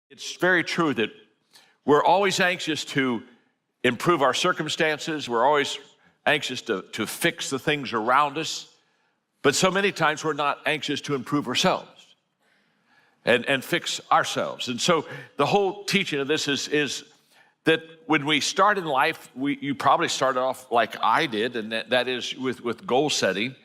It's very true that we're always anxious to improve our circumstances. We're always anxious to fix the things around us. But so many times we're not anxious to improve ourselves and fix ourselves. And so the whole teaching of this is that when we start in life, you probably started off like I did, and that is with goal setting.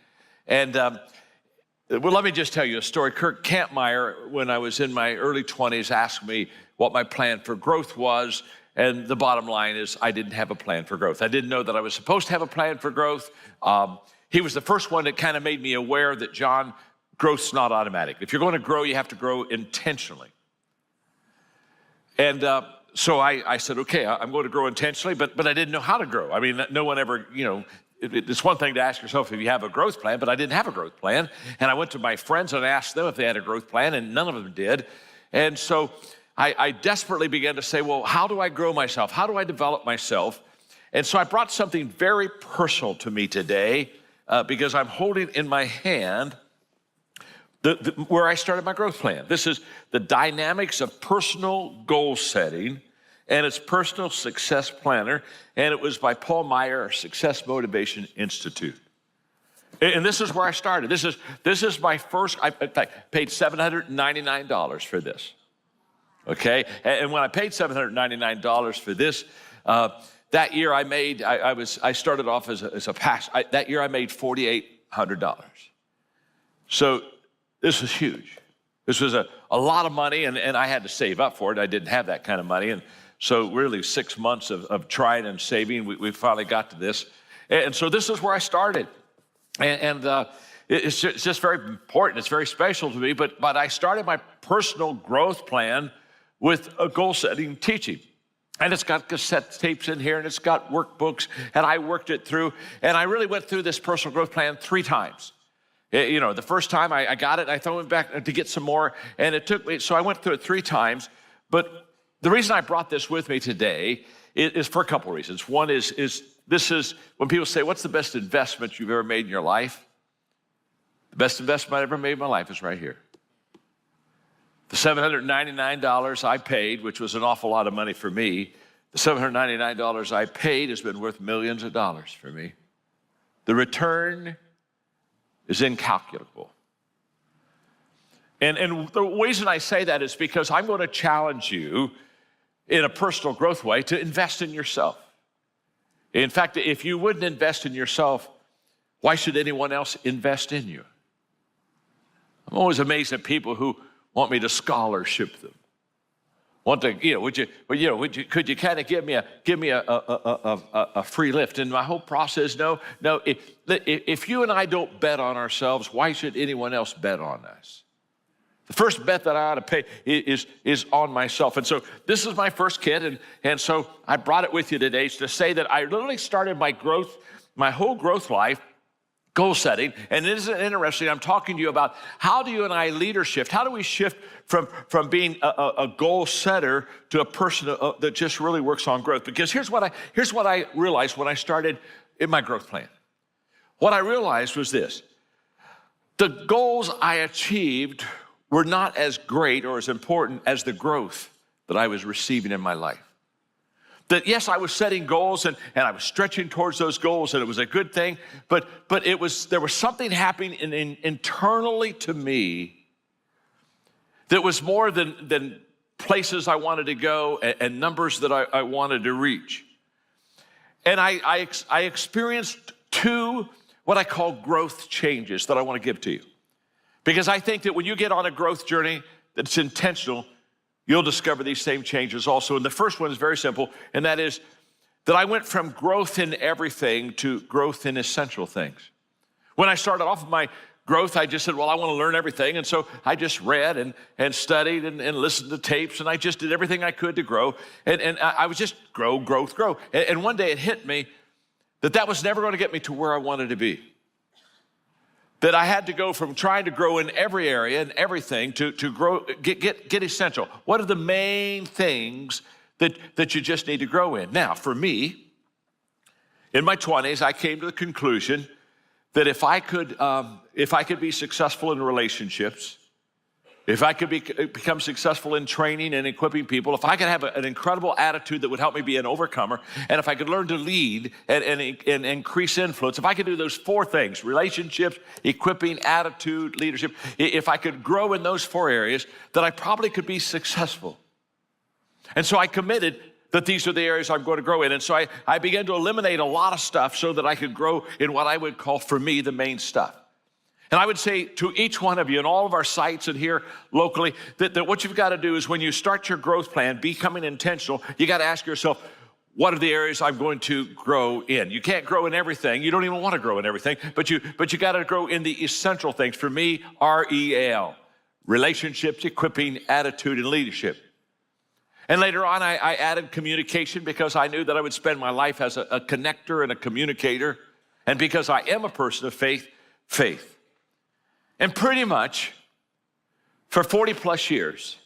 And well, let me just tell you a story. Kirk Campmeyer, when I was in my early 20s, asked me what my plan for growth was. And the bottom line is I didn't have a plan for growth. I didn't know that I was supposed to have a plan for growth. He was the first one that kind of made me aware that, John, growth's not automatic. If you're going to grow, you have to grow intentionally. And so I said, okay, I'm going to grow intentionally, but I didn't know how to grow. I mean, no one ever, it's one thing to ask yourself if you have a growth plan, but I didn't have a growth plan. And I went to my friends and asked them if they had a growth plan, and none of them did. And so I desperately began to say, well, how do I grow myself? How do I develop myself? And so I brought something very personal to me today because I'm holding in my hand where I started my growth plan. This is the dynamics of personal goal setting, and it's Personal Success Planner, and it was by Paul Meyer, Success Motivation Institute. And this is where I started. This is my first, in fact, paid $799 for this, okay? And when I paid $799 for this, that year I made, I started off as a pastor. That year I made $4,800. So this was huge. This was a lot of money, and I had to save up for it. I didn't have that kind of money. And so really 6 months of trying and saving, we finally got to this. And so this is where I started. And it's just very important. It's very special to me. But I started my personal growth plan with a goal-setting teaching. And it's got cassette tapes in here, and it's got workbooks, and I worked it through. And I really went through this personal growth plan 3 times. The first time I got it, I thought back to get some more, and it took me, so I went through it 3 times. But the reason I brought this with me today is for a couple of reasons. One is this is when people say, what's the best investment you've ever made in your life? The best investment I ever made in my life is right here. The $799 I paid, which was an awful lot of money for me, the $799 I paid has been worth millions of dollars for me. The return is incalculable. And the reason I say that is because I'm going to challenge you in a personal growth way to invest in yourself. In fact, if you wouldn't invest in yourself, why should anyone else invest in you? I'm always amazed at people who want me to scholarship them. Could you kind of give me a free lift? And my whole process, no. If you and I don't bet on ourselves, why should anyone else bet on us? The first bet that I ought to pay is on myself. And so this is my first kid, and so I brought it with you today to say that I literally started my whole growth life, goal setting. And isn't it interesting? I'm talking to you about how do you and I leader shift? How do we shift from being a goal setter to a person that just really works on growth? Because here's what I realized when I started in my growth plan. What I realized was this: the goals I achieved were not as great or as important as the growth that I was receiving in my life. That yes, I was setting goals and I was stretching towards those goals, and it was a good thing, but there was something happening internally to me that was more than places I wanted to go and numbers that I wanted to reach. And I experienced 2 what I call growth changes that I want to give to you. Because I think that when you get on a growth journey that's intentional, you'll discover these same changes also. And the first one is very simple, and that is that I went from growth in everything to growth in essential things. When I started off with my growth, I just said, well, I want to learn everything. And so I just read and studied and listened to tapes, and I just did everything I could to grow. And I was just grow. And one day it hit me that was never going to get me to where I wanted to be. That I had to go from trying to grow in every area and everything to grow, get essential. What are the main things that you just need to grow in? Now, for me, in my 20s, I came to the conclusion that if I could be successful in relationships, if I could become successful in training and equipping people, if I could have an incredible attitude that would help me be an overcomer, and if I could learn to lead and increase influence, if I could do those 4 things, relationships, equipping, attitude, leadership, if I could grow in those 4 areas, then I probably could be successful. And so I committed that these are the areas I'm going to grow in. And so I began to eliminate a lot of stuff so that I could grow in what I would call, for me, the main stuff. And I would say to each one of you in all of our sites and here locally, that what you've got to do is when you start your growth plan, becoming intentional, you got to ask yourself, what are the areas I'm going to grow in? You can't grow in everything. You don't even want to grow in everything, but you got to grow in the essential things. For me, REAL, relationships, equipping, attitude, and leadership. And later on, I added communication because I knew that I would spend my life as a connector and a communicator. And because I am a person of faith. And pretty much for 40 plus years,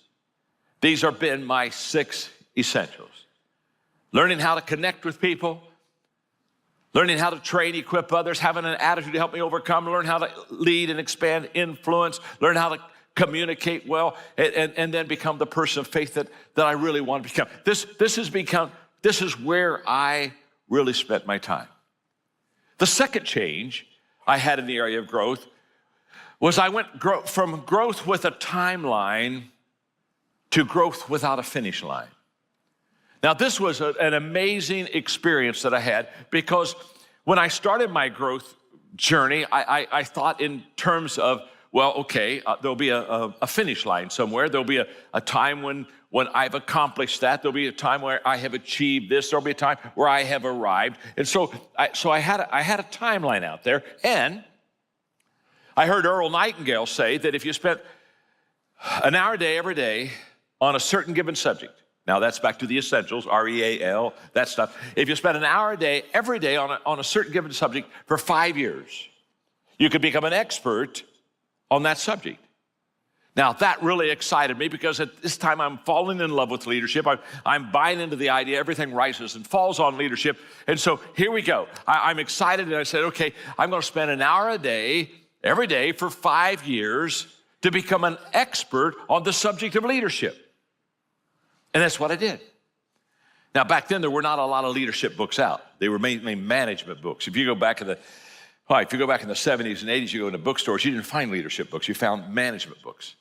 these have been my 6 essentials. Learning how to connect with people, learning how to train, equip others, having an attitude to help me overcome, learn how to lead and expand influence, learn how to communicate well, and then become the person of faith that I really want to become. This is where I really spent my time. The second change I had in the area of growth was I went from growth with a timeline to growth without a finish line. Now, this was an amazing experience that I had because when I started my growth journey, I thought in terms of, well, okay, there'll be a finish line somewhere. There'll be a time when I've accomplished that. There'll be a time where I have achieved this. There'll be a time where I have arrived. And so I had a timeline out there. And I heard Earl Nightingale say that if you spent an hour a day, every day, on a certain given subject, now that's back to the essentials, REAL, that stuff. If you spent an hour a day, every day on a certain given subject for 5 years, you could become an expert on that subject. Now, that really excited me because at this time I'm falling in love with leadership. I'm buying into the idea everything rises and falls on leadership. And so here we go. I'm excited, and I said, okay, I'm going to spend an hour a day, every day for 5 years to become an expert on the subject of leadership. And that's what I did. Now, back then, there were not a lot of leadership books out. They were mainly management books. If you go back in the 70s and 80s, you go into bookstores, you didn't find leadership books. You found management books.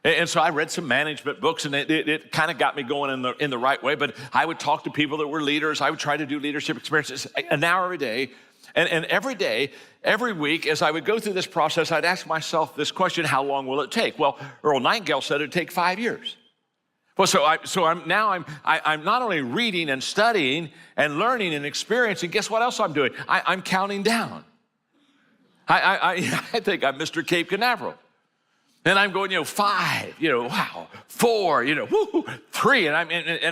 And so I read some management books, and it kind of got me going in the right way. But I would talk to people that were leaders. I would try to do leadership experiences an hour every day. And every day, every week, as I would go through this process, I'd ask myself this question: how long will it take? Well, Earl Nightingale said it'd take 5 years. Well, I'm not only reading and studying and learning and experiencing. Guess what else I'm doing? I'm counting down. I think I'm Mr. Cape Canaveral. And I'm going, 5, wow, 4, 3, and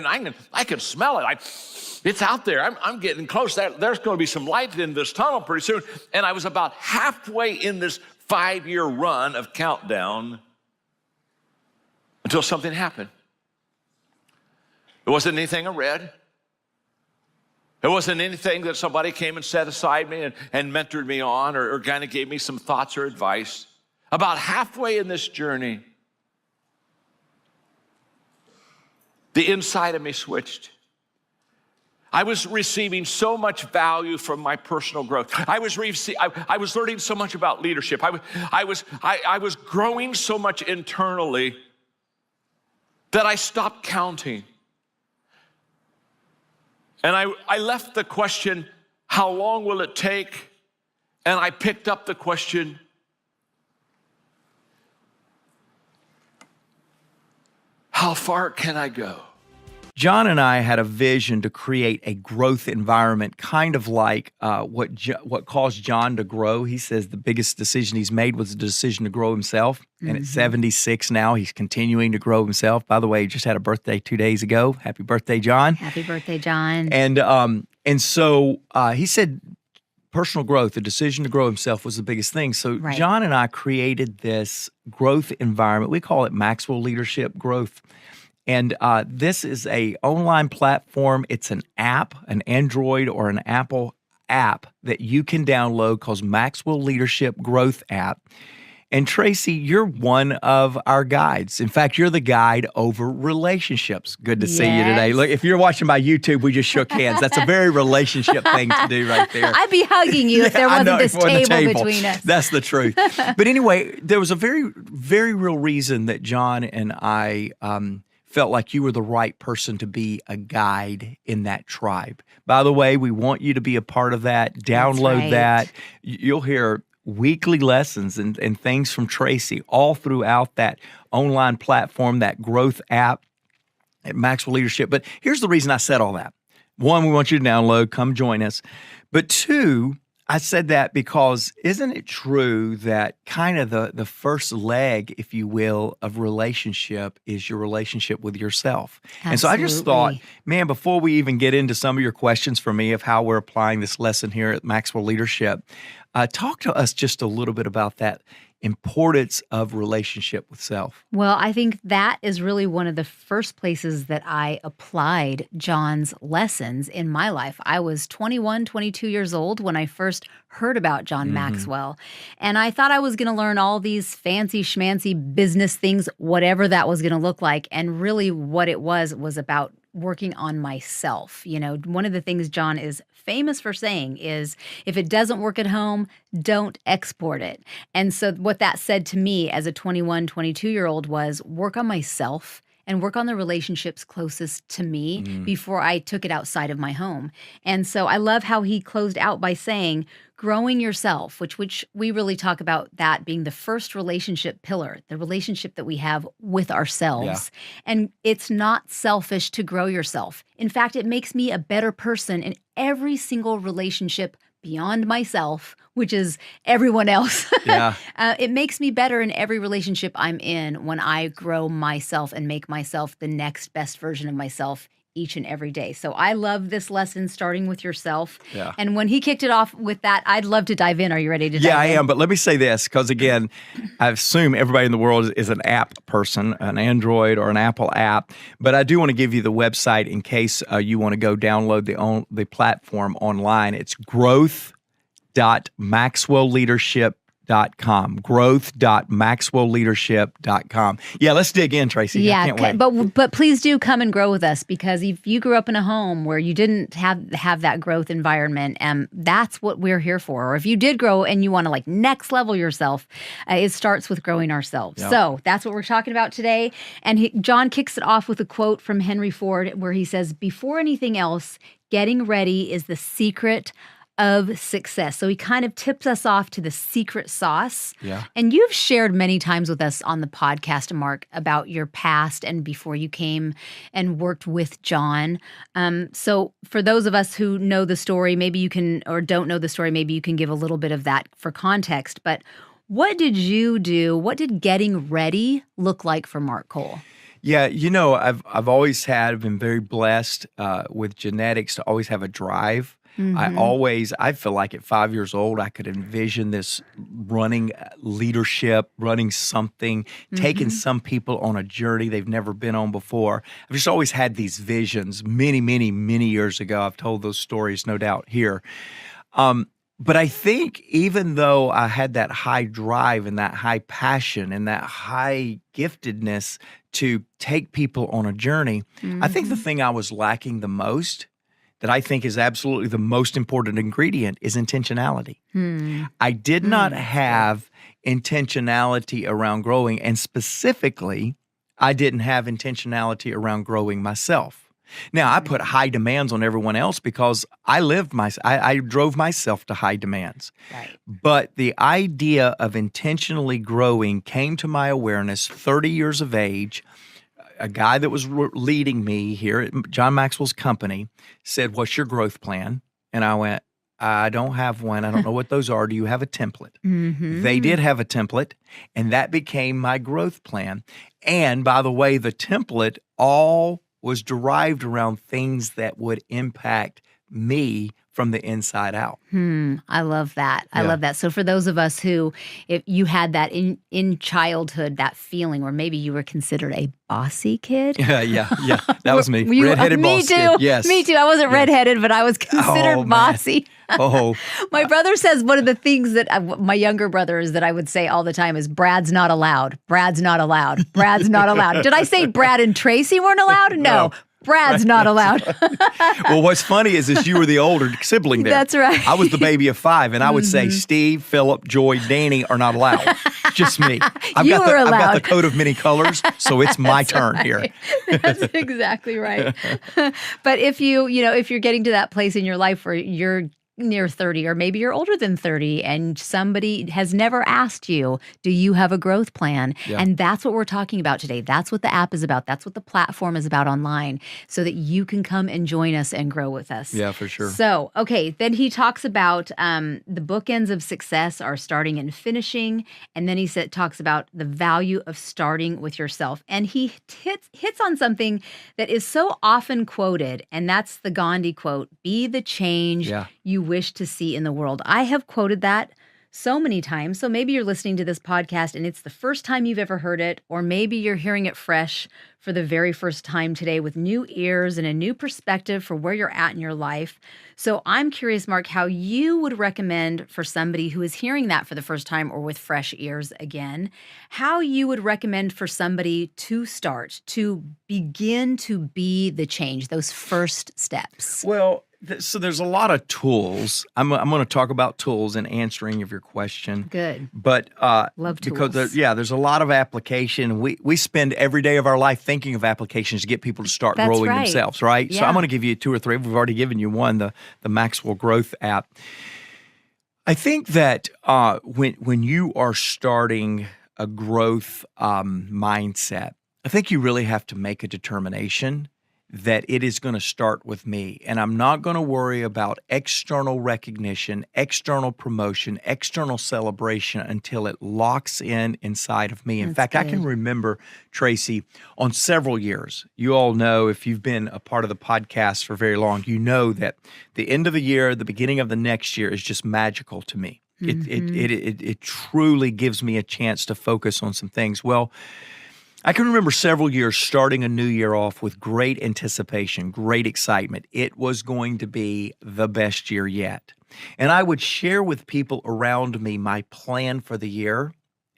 I can smell it. It's out there. I'm getting close. There's going to be some light in this tunnel pretty soon. And I was about halfway in this 5-year run of countdown until something happened. It wasn't anything I read. It wasn't anything that somebody came and set aside me and mentored me on or kind of gave me some thoughts or advice. About halfway in this journey, the inside of me switched. I was receiving so much value from my personal growth. I was learning so much about leadership. I was growing so much internally that I stopped counting. And I left the question, how long will it take? And I picked up the question, how far can I go? John and I had a vision to create a growth environment, kind of like what caused John to grow. He says the biggest decision he's made was the decision to grow himself. And at 76 now, he's continuing to grow himself. By the way, he just had a birthday 2 days ago. Happy birthday, John. Happy birthday, John. And so he said personal growth, the decision to grow himself was the biggest thing. So right. John and I created this growth environment. We call it Maxwell Leadership Growth. And this is an online platform. It's an app, an Android or an Apple app that you can download called Maxwell Leadership Growth app. And Tracy, you're one of our guides. In fact, you're the guide over relationships. Good to see you today. Look, if you're watching by YouTube, we just shook hands. That's a very relationship thing to do right there. I'd be hugging you if there wasn't this table between us. That's the truth. But anyway, there was a very, very real reason that John and I felt like you were the right person to be a guide in that tribe. By the way, we want you to be a part of that. Download that. You'll hear weekly lessons and things from Tracy all throughout that online platform, that growth app at Maxwell Leadership. But here's the reason I said all that. One, we want you to download, come join us. But two, I said that because isn't it true that kind of the first leg, if you will, of relationship is your relationship with yourself? Absolutely. And so I just thought, man, before we even get into some of your questions for me of how we're applying this lesson here at Maxwell Leadership, talk to us just a little bit about that importance of relationship with self. Well, I think that is really one of the first places that I applied John's lessons in my life. I was 21, 22 years old when I first heard about John Maxwell. And I thought I was going to learn all these fancy schmancy business things, whatever that was going to look like. And really what it was about working on myself. You know, one of the things John is famous for saying is, if it doesn't work at home, don't export it. And so what that said to me as a 21, 22-year-old was work on myself and work on the relationships closest to me before I took it outside of my home. And so I love how he closed out by saying, growing yourself, which we really talk about that being the first relationship pillar, the relationship that we have with ourselves. Yeah. And it's not selfish to grow yourself. In fact, it makes me a better person in every single relationship beyond myself, which is everyone else. Yeah. It makes me better in every relationship I'm in when I grow myself and make myself the next best version of myself each and every day. So I love this lesson, starting with yourself. Yeah. And when he kicked it off with that, I'd love to dive in. Are you ready to dive in? Yeah, I am. But let me say this, because again, I assume everybody in the world is an app person, an Android or an Apple app. But I do want to give you the website in case you want to go download the platform online. It's growth.maxwellleadership.com. growth.maxwellleadership.com. Yeah, let's dig in, Tracy. Yeah, I can't wait. But please do come and grow with us, because if you grew up in a home where you didn't have that growth environment, that's what we're here for. Or if you did grow and you want to next level yourself, it starts with growing ourselves. Yep. So that's what we're talking about today. And John kicks it off with a quote from Henry Ford where he says, "Before anything else, getting ready is the secret of success." So he kind of tips us off to the secret sauce. Yeah. And you've shared many times with us on the podcast, Mark, about your past and before you came and worked with John. So for those of us who know the story, maybe you can, or don't know the story, maybe you can give a little bit of that for context. But what did you do? What did getting ready look like for Mark Cole? Yeah, I've always been very blessed with genetics to always have a drive. I feel like at 5 years old, I could envision this running leadership, running something, taking some people on a journey they've never been on before. I've just always had these visions many, many, many years ago. I've told those stories, no doubt, here. But I think even though I had that high drive and that high passion and that high giftedness to take people on a journey, I think the thing I was lacking the most, that I think is absolutely the most important ingredient, is intentionality. I did not have intentionality around growing, and specifically, I didn't have intentionality around growing myself. Now, I put high demands on everyone else because I drove myself to high demands. Right. But the idea of intentionally growing came to my awareness 30 years of age. A guy that was leading me here at John Maxwell's company said, "What's your growth plan?" And I went, "I don't have one. I don't know what those are. Do you have a template?" They did have a template, and that became my growth plan. And by the way, the template all was derived around things that would impact me from the inside out. I love that. I love that. So for those of us who, if you had that in childhood, that feeling, or maybe you were considered a bossy kid. Yeah. That was me. You, redheaded me boss too. kid. Yes. Me too. I wasn't redheaded, but I was considered Oh, man. bossy. Oh, My brother says one of the things that my younger brother is that I would say all the time is Brad's not allowed. Brad's not allowed. Brad's not allowed. Did I say Brad and Tracy weren't allowed? No. Brad's not allowed. well, what's funny is you were the older sibling there. That's right. I was the baby of 5, and I would say Steve, Philip, Joy, Danny are not allowed. Just me. I've You were I've got allowed. the coat of many colors, so it's my turn here. That's exactly right. But if if you're getting to that place in your life where you're near 30, or maybe you're older than 30, and somebody has never asked you, do you have a growth plan? Yeah. And that's what we're talking about today. That's what the app is about. That's what the platform is about online, so that you can come and join us and grow with us. Yeah, for sure. So, okay, then he talks about the bookends of success are starting and finishing. And then he talks about the value of starting with yourself. And he hits on something that is so often quoted, and that's the Gandhi quote, be the change you wish to see in the world. I have quoted that so many times. So maybe you're listening to this podcast and it's the first time you've ever heard it, or maybe you're hearing it fresh for the very first time today with new ears and a new perspective for where you're at in your life. So I'm curious, Mark, how you would recommend for somebody who is hearing that for the first time or with fresh ears again, how you would recommend for somebody to start, to begin to be the change, those first steps. Well, so there's a lot of tools. I'm going to talk about tools in answering of your question. Good. But Love because tools. there's a lot of application. We spend every day of our life thinking of applications to get people to start That's growing right. themselves, right? So Yeah. I'm going to give you 2 or 3. We've already given you one, the Maxwell Growth app. I think that when you are starting a growth mindset, I think you really have to make a determination that it is going to start with me. And I'm not going to worry about external recognition, external promotion, external celebration until it locks in inside of me. In fact, I can remember, Tracy, on several years, you all know, if you've been a part of the podcast for very long, you know that the end of the year, the beginning of the next year is just magical to me. It truly gives me a chance to focus on some things. Well, I can remember several years starting a new year off with great anticipation, great excitement. It was going to be the best year yet. And I would share with people around me my plan for the year.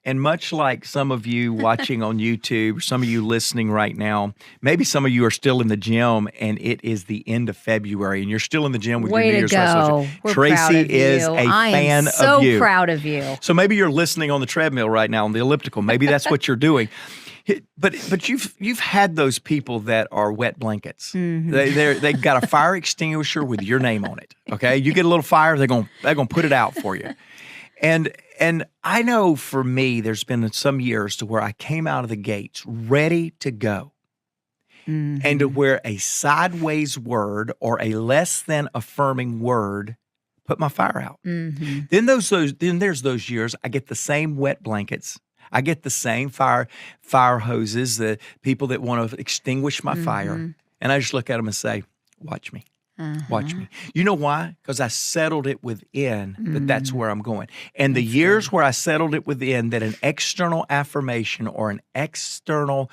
And much like some of you watching on YouTube, some of you listening right now, maybe some of you are still in the gym and it is the end of February and you're still in the gym with your New Year's resolution. We're Tracy proud of is you. a fan of so you. proud of you. So maybe you're listening on the treadmill right now, on the elliptical. Maybe that's what you're doing. But you've had those people that are wet blankets. They've got a fire extinguisher with your name on it. Okay, you get a little fire, they're gonna put it out for you. And I know for me, there's been some years to where I came out of the gates ready to go, and to where a sideways word or a less than affirming word put my fire out. Then there's those years I get the same wet blankets. I get the same fire hoses, the people that want to extinguish my fire. And I just look at them and say, watch me. Watch me. You know why? Because I settled it within that that's where I'm going. And the years where I settled it within that an external affirmation or an external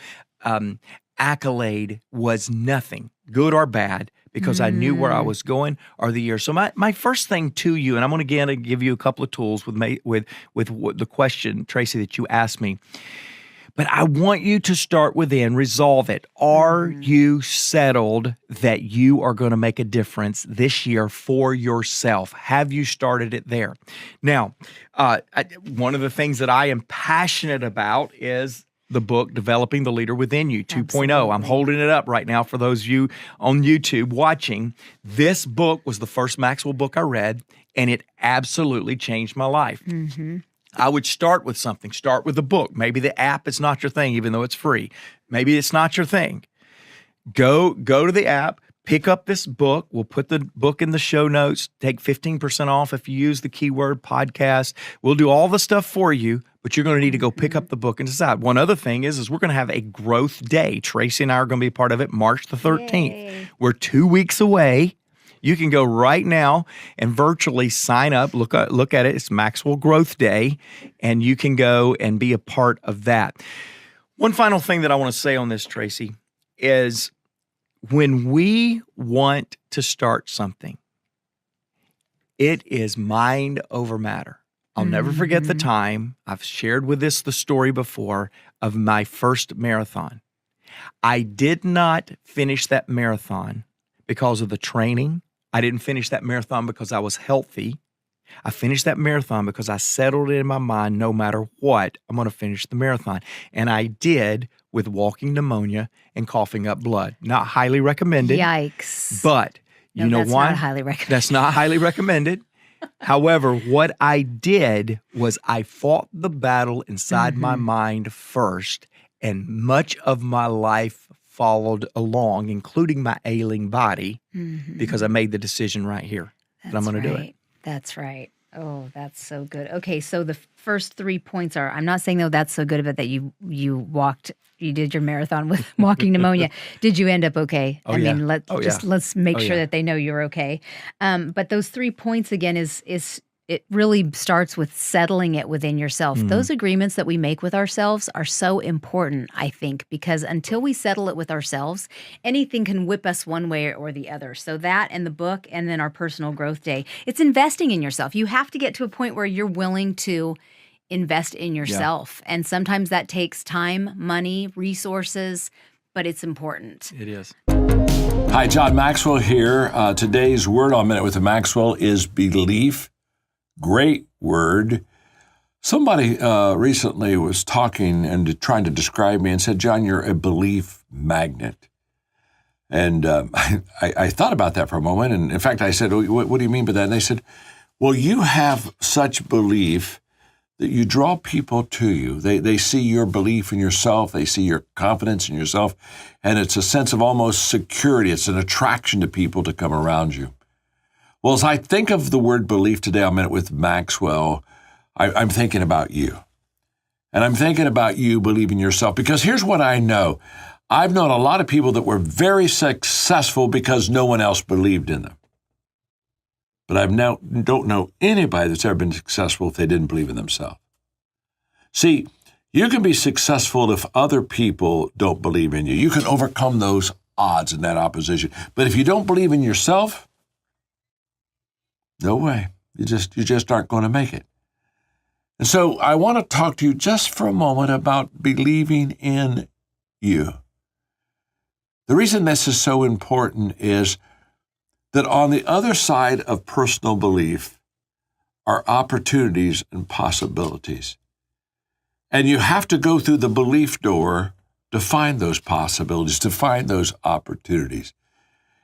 accolade was nothing, good or bad, because I knew where I was going, are the years. So my first thing to you, and I'm going to give you a couple of tools with the question, Tracy, that you asked me. But I want you to start within, resolve it. Are you settled that you are going to make a difference this year for yourself? Have you started it there? Now, one of the things that I am passionate about is the book, Developing the Leader Within You 2.0. Absolutely. I'm holding it up right now for those of you on YouTube watching. This book was the first Maxwell book I read, and it absolutely changed my life. I would start with something. Start with the book. Maybe the app is not your thing, even though it's free. Maybe it's not your thing. Go to the app, pick up this book. We'll put the book in the show notes. Take 15% off if you use the keyword podcast. We'll do all the stuff for you, but you're going to need to go pick up the book and decide. One other thing is we're going to have a growth day. Tracy and I are going to be a part of it March the 13th. Yay. We're 2 weeks away. You can go right now and virtually sign up. Look at it. It's Maxwell Growth Day, and you can go and be a part of that. One final thing that I want to say on this, Tracy, is when we want to start something, it is mind over matter. I'll never forget the time. I've shared with this the story before of my first marathon. I did not finish that marathon because of the training. I didn't finish that marathon because I was healthy. I finished that marathon because I settled it in my mind, no matter what, I'm going to finish the marathon. And I did with walking pneumonia and coughing up blood. Not highly recommended. Yikes. But you know that's why? Not highly recommended. That's not highly recommended. However, what I did was I fought the battle inside my mind first, and much of my life followed along, including my ailing body, because I made the decision right here that I'm going to do it. That's right. Oh, that's so good. Okay, so the first 3 points are, I'm not saying, though, that's so good of it that you did your marathon with walking pneumonia. Did you end up okay? Oh, I yeah. mean, let's make sure that they know you're okay. But those 3 points, again, is it really starts with settling it within yourself. Those agreements that we make with ourselves are so important, I think, because until we settle it with ourselves, anything can whip us one way or the other. So that and the book and then our personal growth day, it's investing in yourself. You have to get to a point where you're willing to invest in yourself. And sometimes that takes time, money, resources, but it's important. It is. Hi, John Maxwell here. Today's word on Minute with Maxwell is belief. Great word. Somebody recently was talking and trying to describe me and said, John, you're a belief magnet. And I thought about that for a moment. And in fact, I said, what do you mean by that? And they said, well, you have such belief that you draw people to you. They see your belief in yourself. They see your confidence in yourself. And it's a sense of almost security. It's an attraction to people to come around you. Well, as I think of the word belief today on Minute with Maxwell, I'm thinking about you. And I'm thinking about you believing yourself, because here's what I know. I've known a lot of people that were very successful because no one else believed in them. But I don't know anybody that's ever been successful if they didn't believe in themselves. See, you can be successful if other people don't believe in you. You can overcome those odds and that opposition. But if you don't believe in yourself, no way. You just aren't going to make it. And so I want to talk to you just for a moment about believing in you. The reason this is so important is that on the other side of personal belief are opportunities and possibilities. And you have to go through the belief door to find those possibilities, to find those opportunities.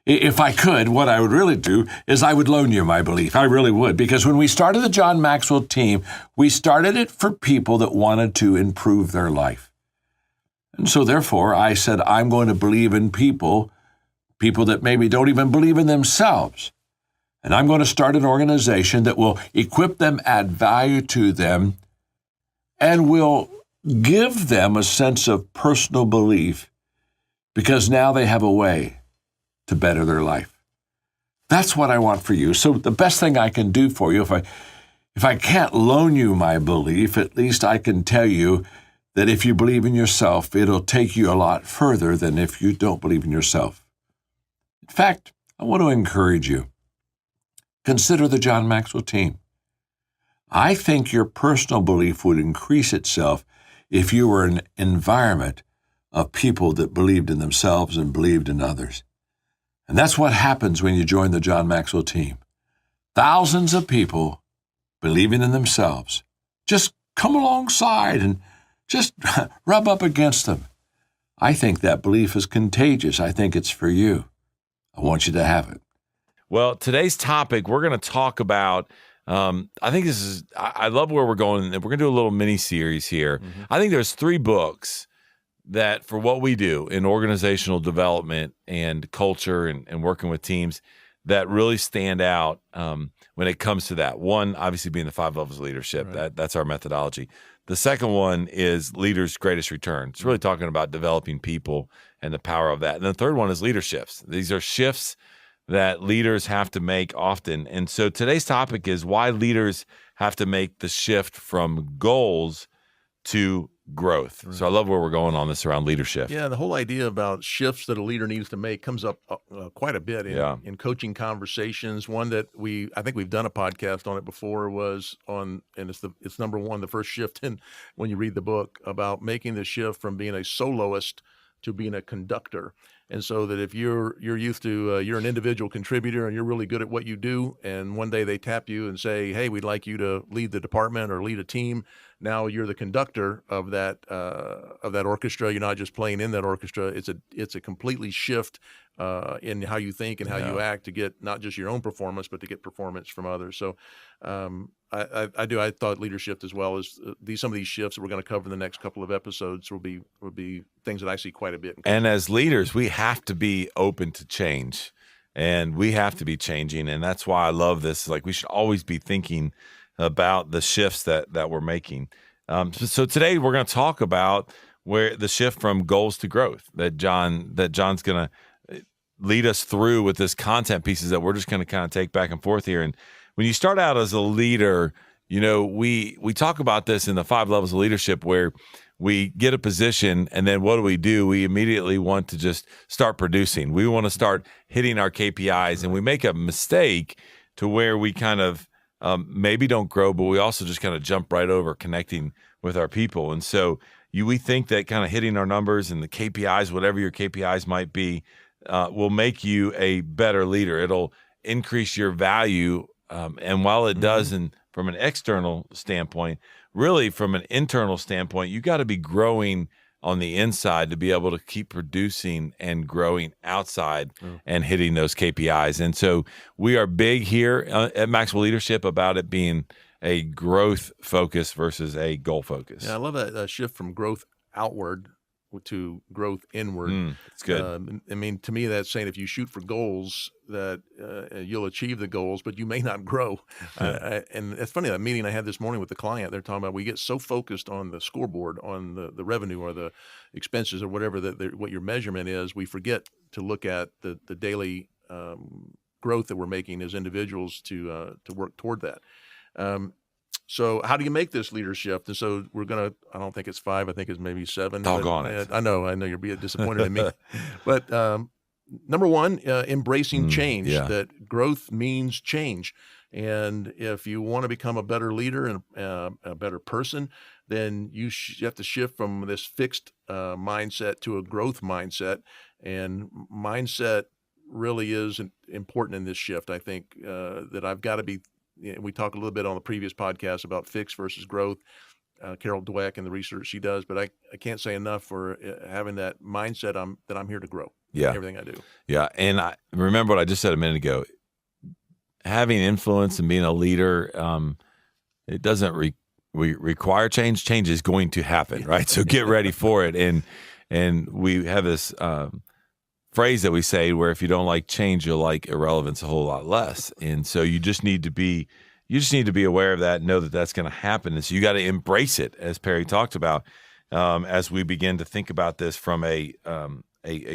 If I could, what I would really do is I would loan you my belief. I really would. Because when we started the John Maxwell team, we started it for people that wanted to improve their life. And so therefore, I said, I'm going to believe in people that maybe don't even believe in themselves. And I'm going to start an organization that will equip them, add value to them, and will give them a sense of personal belief, because now they have a way to better their life. That's what I want for you. So the best thing I can do for you, if I can't loan you my belief, at least I can tell you that if you believe in yourself, it'll take you a lot further than if you don't believe in yourself. In fact, I want to encourage you. Consider the John Maxwell team. I think your personal belief would increase itself if you were in an environment of people that believed in themselves and believed in others. And that's what happens when you join the John Maxwell team. Thousands of people believing in themselves just come alongside and just rub up against them. I think that belief is contagious. I think it's for you. I want you to have it. Well, today's topic, we're going to talk about, I love where we're going. We're going to do a little mini series here. I think there's 3 books that for what we do in organizational development and culture and working with teams that really stand out when it comes to that. One, obviously being the 5 levels of leadership. Right. That's our methodology. The second one is Leaders' Greatest Return. It's really talking about developing people and the power of that. And the third one is leaderships. These are shifts that leaders have to make often. And so today's topic is why leaders have to make the shift from goals to growth. Right. So I love where we're going on this around leadership. Yeah, the whole idea about shifts that a leader needs to make comes up quite a bit in coaching conversations. One that I think we've done a podcast on it before was on, and it's number one, the first shift in when you read the book about making the shift from being a soloist to being a conductor. And so that if you're used to, you're an individual contributor and you're really good at what you do, and one day they tap you and say, hey, we'd like you to lead the department or lead a team. Now you're the conductor of that orchestra. You're not just playing in that orchestra. It's a completely shift in how you think and how you act to get not just your own performance, but to get performance from others. So I thought leadership, as well as some of these shifts that we're going to cover in the next couple of episodes, will be things that I see quite a bit. And as leaders, we have to be open to change, and we have to be changing. And that's why I love this. Like, we should always be thinking about the shifts that we're making. So today we're going to talk about where the shift from goals to growth that John's going to lead us through with this content pieces that we're just going to kind of take back and forth here. And when you start out as a leader, we talk about this in the 5 levels of leadership, where we get a position and then what do? We immediately want to just start producing. We want to start hitting our KPIs, and we make a mistake to where we kind of maybe don't grow, but we also just kind of jump right over connecting with our people. And so we think that kind of hitting our numbers and the KPIs, whatever your KPIs might be, will make you a better leader. It'll increase your value. And while it does, and from an external standpoint, really from an internal standpoint, you got to be growing on the inside to be able to keep producing and growing outside and hitting those KPIs. And so we are big here at Maxwell Leadership about it being a growth focus versus a goal focus. Yeah, I love that shift from growth outward to growth inward. It's good. I mean, to me, that's saying if you shoot for goals, that you'll achieve the goals, but you may not grow. And it's funny, that meeting I had this morning with the client, they're talking about we get so focused on the scoreboard, on the revenue or the expenses or whatever what your measurement is, we forget to look at the daily growth that we're making as individuals to work toward that. So how do you make this leadership? And so I don't think it's 5, I think it's maybe 7. Doggone it. I know you're being disappointed in me. But number one, embracing change, that growth means change. And if you want to become a better leader and a better person, then you have to shift from this fixed mindset to a growth mindset. And mindset really is important in this shift. I think that I've got to be. We talked a little bit on the previous podcast about fixed versus growth. Carol Dweck and the research she does, but I can't say enough for having that mindset that I'm here to grow. Yeah, everything I do. Yeah, and I remember what I just said a minute ago. Having influence and being a leader, it doesn't require change. Change is going to happen, right? So get ready for it. And we have this phrase that we say where if you don't like change, you'll like irrelevance a whole lot less. And so you just need to be aware of that and know that that's going to happen. And so you got to embrace it, as Perry talked about, as we begin to think about this from a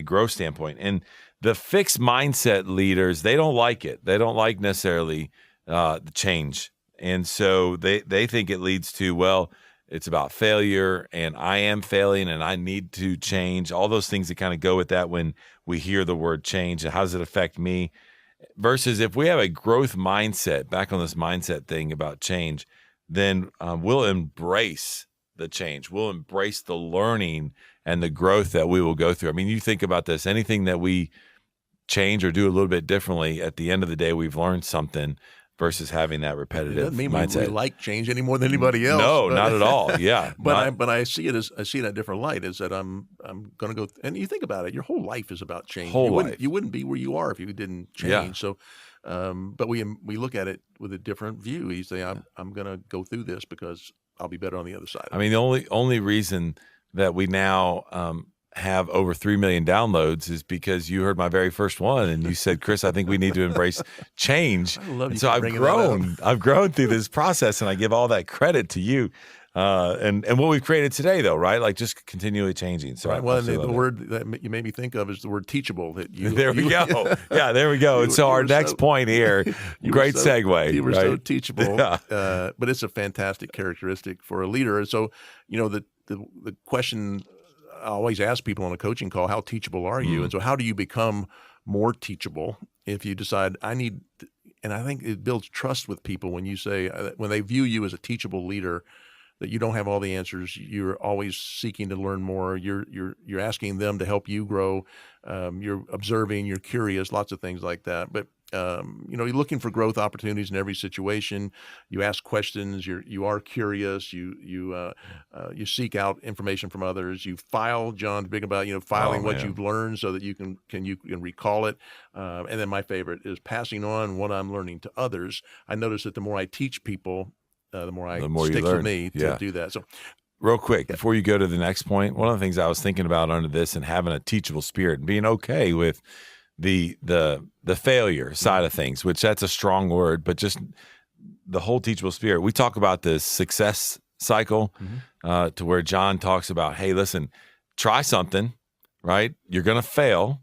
growth standpoint. And the fixed mindset leaders, they don't like it. They don't like necessarily the change. And so they think it leads to, well, it's about failure and I am failing and I need to change. All those things that kind of go with that when we hear the word change and how does it affect me? Versus if we have a growth mindset, back on this mindset thing about change, then we'll embrace the change. We'll embrace the learning and the growth that we will go through. I mean, you think about this, anything that we change or do a little bit differently, at the end of the day, we've learned something vering having that repetitive mindset. It doesn't mean we like change any more than anybody else. No, not at all. Yeah. But I see it in a different light, is that I'm going to go, and you think about it, your whole life is about change. You wouldn't be where you are if you didn't change. Yeah. So, but we look at it with a different view. You say, I'm going to go through this because I'll be better on the other side. I mean, the only reason that we now have over 3 million downloads is because you heard my very first one and you said, Chris, I think we need to embrace change. I love you. So I've grown through this process, and I give all that credit to you. And what we've created today, though, right? Like just continually changing. So right. Well, and the word that you made me think of is the word teachable. That you, there we go. Yeah, there we go. And so our next point here, great segue. You were right? so teachable. Yeah. But it's a fantastic characteristic for a leader. And so, the question I always ask people on a coaching call, how teachable are you? And so how do you become more teachable if you decide and I think it builds trust with people when you say, when they view you as a teachable leader, that you don't have all the answers. You're always seeking to learn more. You're asking them to help you grow. You're observing. You're curious. Lots of things like that. But you're looking for growth opportunities in every situation. You ask questions. You are curious. You seek out information from others. You file. John's big about filing what you've learned so that you can recall it. And then my favorite is passing on what I'm learning to others. I notice that the more I teach people, the more it sticks with me to do that. So, real quick, before you go to the next point, one of the things I was thinking about under this and having a teachable spirit and being okay with the failure side of things, which that's a strong word, but just the whole teachable spirit. We talk about the success cycle to where John talks about, hey, listen, try something, right? You're going to fail,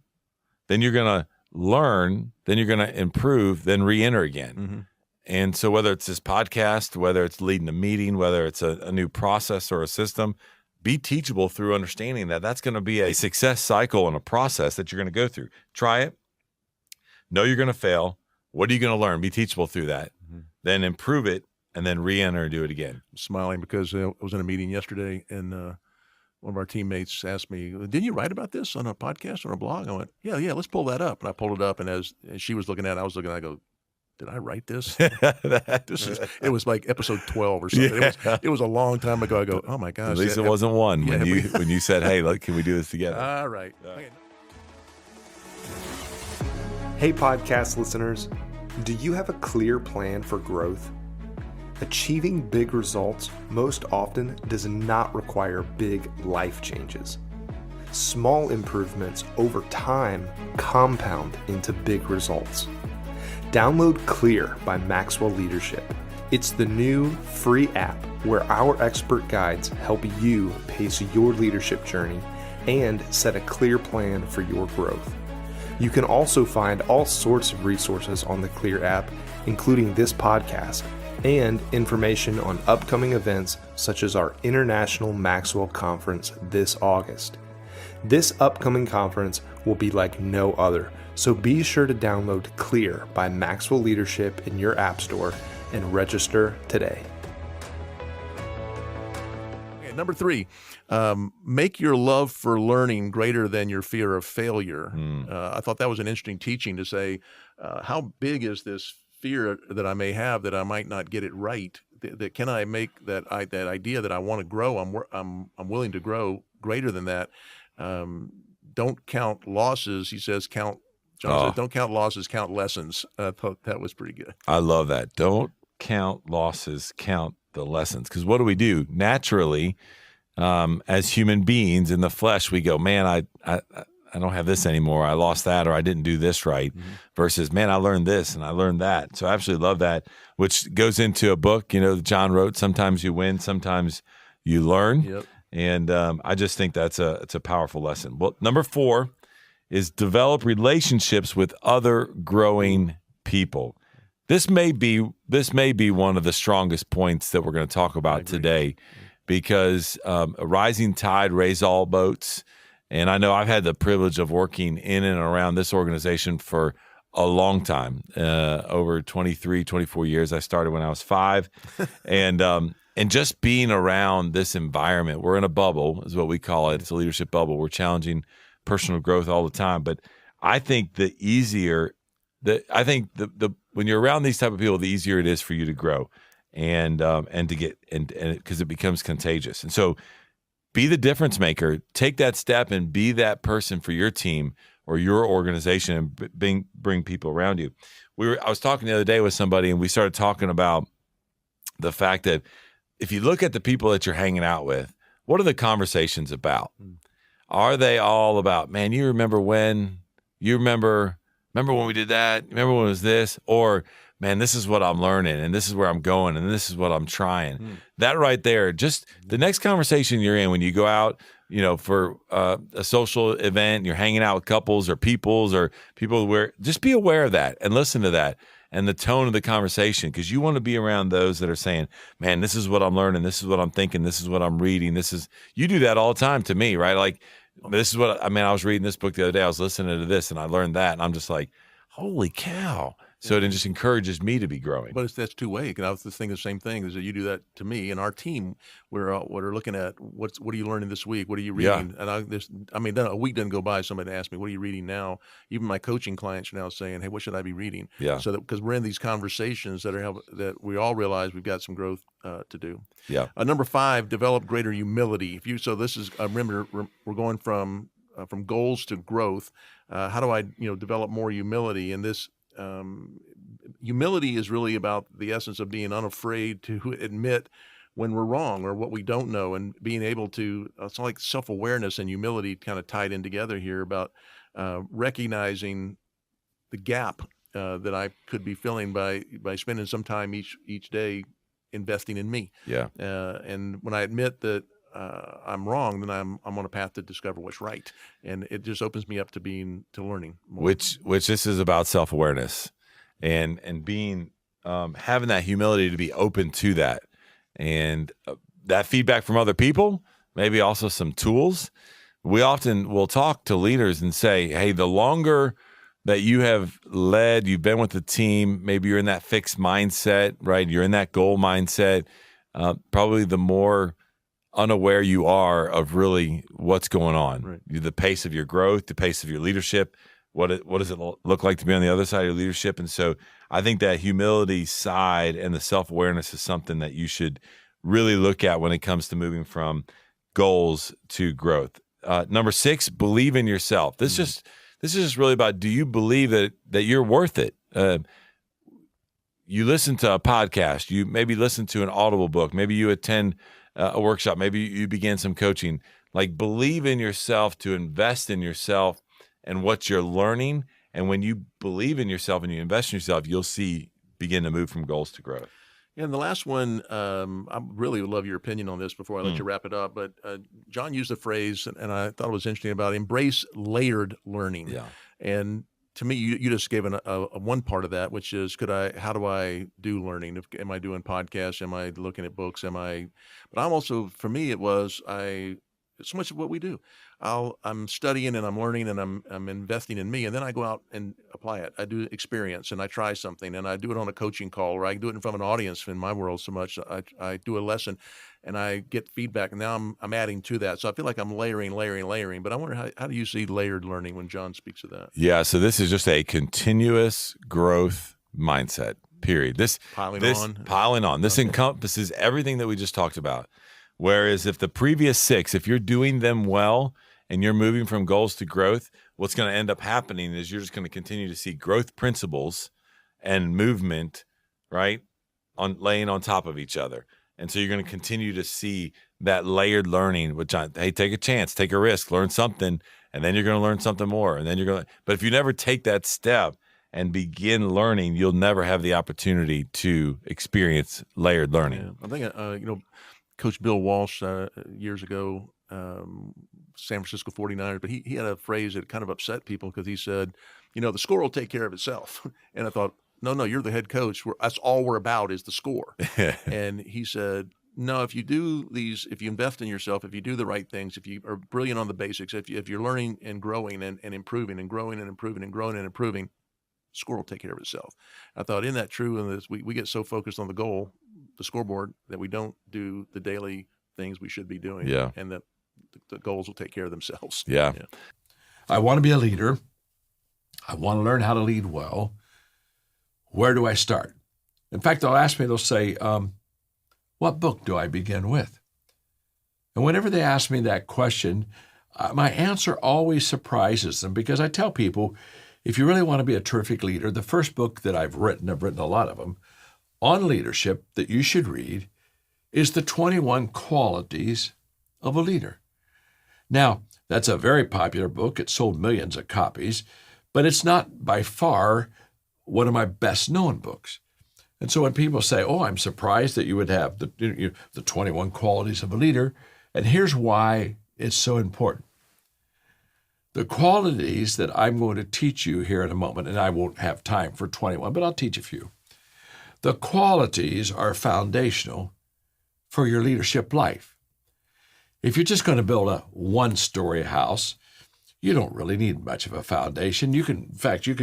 then you're going to learn, then you're going to improve, then re-enter again. And so whether it's this podcast, whether it's leading a meeting, whether it's a new process or a system, be teachable through understanding that that's going to be a success cycle and a process that you're going to go through. Try it. Know you're going to fail. What are you going to learn? Be teachable through that. Then improve it and then re-enter and do it again. I'm smiling because I was in a meeting yesterday and one of our teammates asked me, didn't you write about this on a podcast or a blog? I went, yeah, let's pull that up. And I pulled it up, and as she was looking at it, I was looking, I go, did I write this? It was like episode 12 or something. Yeah. It was a long time ago. I go, oh my gosh. At least it wasn't one when you said, hey, look, can we do this together? All right. Okay. Hey, podcast listeners, do you have a clear plan for growth? Achieving big results most often does not require big life changes. Small improvements over time compound into big results. Download Clear by Maxwell Leadership. It's the new free app where our expert guides help you pace your leadership journey and set a clear plan for your growth. You can also find all sorts of resources on the Clear app, including this podcast, and information on upcoming events such as our International Maxwell Conference this August. This upcoming conference will be like no other, so be sure to download Clear by Maxwell Leadership in your app store and register today. Okay, number 3, make your love for learning greater than your fear of failure. I thought that was an interesting teaching to say, how big is this fear that I may have that I might not get it right? That can I make that idea that I want to grow, I'm willing to grow greater than that. Don't count losses. He says, John said, don't count losses, count lessons. I thought that was pretty good. I love that. Don't count losses, count the lessons. Because what do? Naturally, as human beings in the flesh, we go, man, I don't have this anymore. I lost that, or I didn't do this right. Versus, man, I learned this and I learned that. So I absolutely love that, which goes into a book, that John wrote. Sometimes you win, sometimes you learn. Yep. And I just think it's a powerful lesson. Well, number 4 is develop relationships with other growing people. This may be one of the strongest points that we're going to talk about today, because a rising tide raises all boats. And I know I've had the privilege of working in and around this organization for a long time, over 23, 24 years. I started when I was 5. And just being around this environment, we're in a bubble, is what we call it. It's a leadership bubble. We're challenging personal growth all the time. But I think when you're around these type of people, the easier it is for you to grow and to get and because it becomes contagious. And so, be the difference maker. Take that step and be that person for your team or your organization, and bring people around you. I was talking the other day with somebody, and we started talking about the fact that if you look at the people that you're hanging out with, what are the conversations about? Are they all about, man, you remember when we did that? Remember when it was this? Or, man, this is what I'm learning and this is where I'm going and this is what I'm trying. That right there, just the next conversation you're in when you go out, for a social event, you're hanging out with couples or people where just be aware of that and listen to that and the tone of the conversation, because you want to be around those that are saying, man, this is what I'm learning. This is what I'm thinking. This is what I'm reading. You do that all the time to me, right? Like, this is what, I was reading this book the other day. I was listening to this and I learned that. And I'm just like, holy cow. So it just encourages me to be growing. But that's two-way. I was thinking the same thing, is that you do that to me and our team. We're looking at what are you learning this week? What are you reading? Yeah. And a week doesn't go by somebody asks me, what are you reading now? Even my coaching clients are now saying, hey, what should I be reading? Yeah. So that, because we're in these conversations that we all realize we've got some growth to do. Yeah. Number 5, develop greater humility. Remember, we're going from goals to growth. How do I develop more humility? And this humility is really about the essence of being unafraid to admit when we're wrong or what we don't know, and being able to, it's like self-awareness and humility kind of tied in together here, about recognizing the gap that I could be filling by spending some time each day investing in me. Yeah. And when I admit that I'm wrong, then I'm on a path to discover what's right, and it just opens me up to learning more. Which this is about self-awareness and being having that humility to be open to that, and that feedback from other people, maybe also some tools. We often will talk to leaders and say, hey, the longer that you have led, you've been with the team, maybe you're in that fixed mindset, right? You're in that goal mindset, probably the more unaware you are of really what's going on, right. The pace of your growth, the pace of your leadership, what does it look like to be on the other side of your leadership? And so I think that humility side and the self-awareness is something that you should really look at when it comes to moving from goals to growth. Number 6, believe in yourself. This is just really about, do you believe that you're worth it? You listen to a podcast, you maybe listen to an Audible book, maybe you attend a workshop, maybe you begin some coaching. Like, believe in yourself, to invest in yourself and what you're learning. And when you believe in yourself and you invest in yourself, you'll begin to move from goals to growth. And the last one, I really would love your opinion on this before I let you wrap it up. But John used a phrase, and I thought it was interesting, about embrace layered learning. Yeah. And to me, you just gave a one part of that, which is, how do I do learning? Am I doing podcasts? Am I looking at books? But I'm also, for me, it's so much of what we do. I'm studying and I'm learning and I'm investing in me, and then I go out and apply it. I do experience and I try something, and I do it on a coaching call, or I do it in front of an audience. In my world, so much I do a lesson and I get feedback, and now I'm adding to that. So I feel like I'm layering. But I wonder, how do you see layered learning when John speaks of that? Yeah. So this is just a continuous growth mindset. Period. Piling on. This encompasses everything that we just talked about. Whereas if the previous 6, if you're doing them well and you're moving from goals to growth, what's going to end up happening is you're just going to continue to see growth principles and movement, right, laying on top of each other. And so you're going to continue to see that layered learning, which, hey, take a chance, take a risk, learn something, and then you're going to learn something more. And then but if you never take that step and begin learning, you'll never have the opportunity to experience layered learning. Yeah. I think, Coach Bill Walsh years ago, San Francisco 49ers, but he had a phrase that kind of upset people, because he said, the score will take care of itself. And I thought, no, you're the head coach. That's all we're about, is the score. And he said, no, if you invest in yourself, if you do the right things, if you are brilliant on the basics, if you're learning and growing and improving and growing and improving and growing and improving, score will take care of itself. I thought, isn't that true? And we get so focused on the goal, the scoreboard, that we don't do the daily things we should be doing. Yeah. And that the goals will take care of themselves. Yeah. I want to be a leader. I want to learn how to lead well. Where do I start? In fact, they'll say, what book do I begin with? And whenever they ask me that question, my answer always surprises them, because I tell people, if you really want to be a terrific leader, the first book that I've written a lot of them, on leadership, that you should read is The 21 Qualities of a Leader. Now, that's a very popular book. It sold millions of copies, but it's not by far one of my best known books. And so when people say, oh, I'm surprised that you would have the 21 qualities of a leader, and here's why it's so important. The qualities that I'm going to teach you here in a moment, and I won't have time for 21, but I'll teach a few. The qualities are foundational for your leadership life. If you're just going to build a one-story house, you don't really need much of a foundation. You can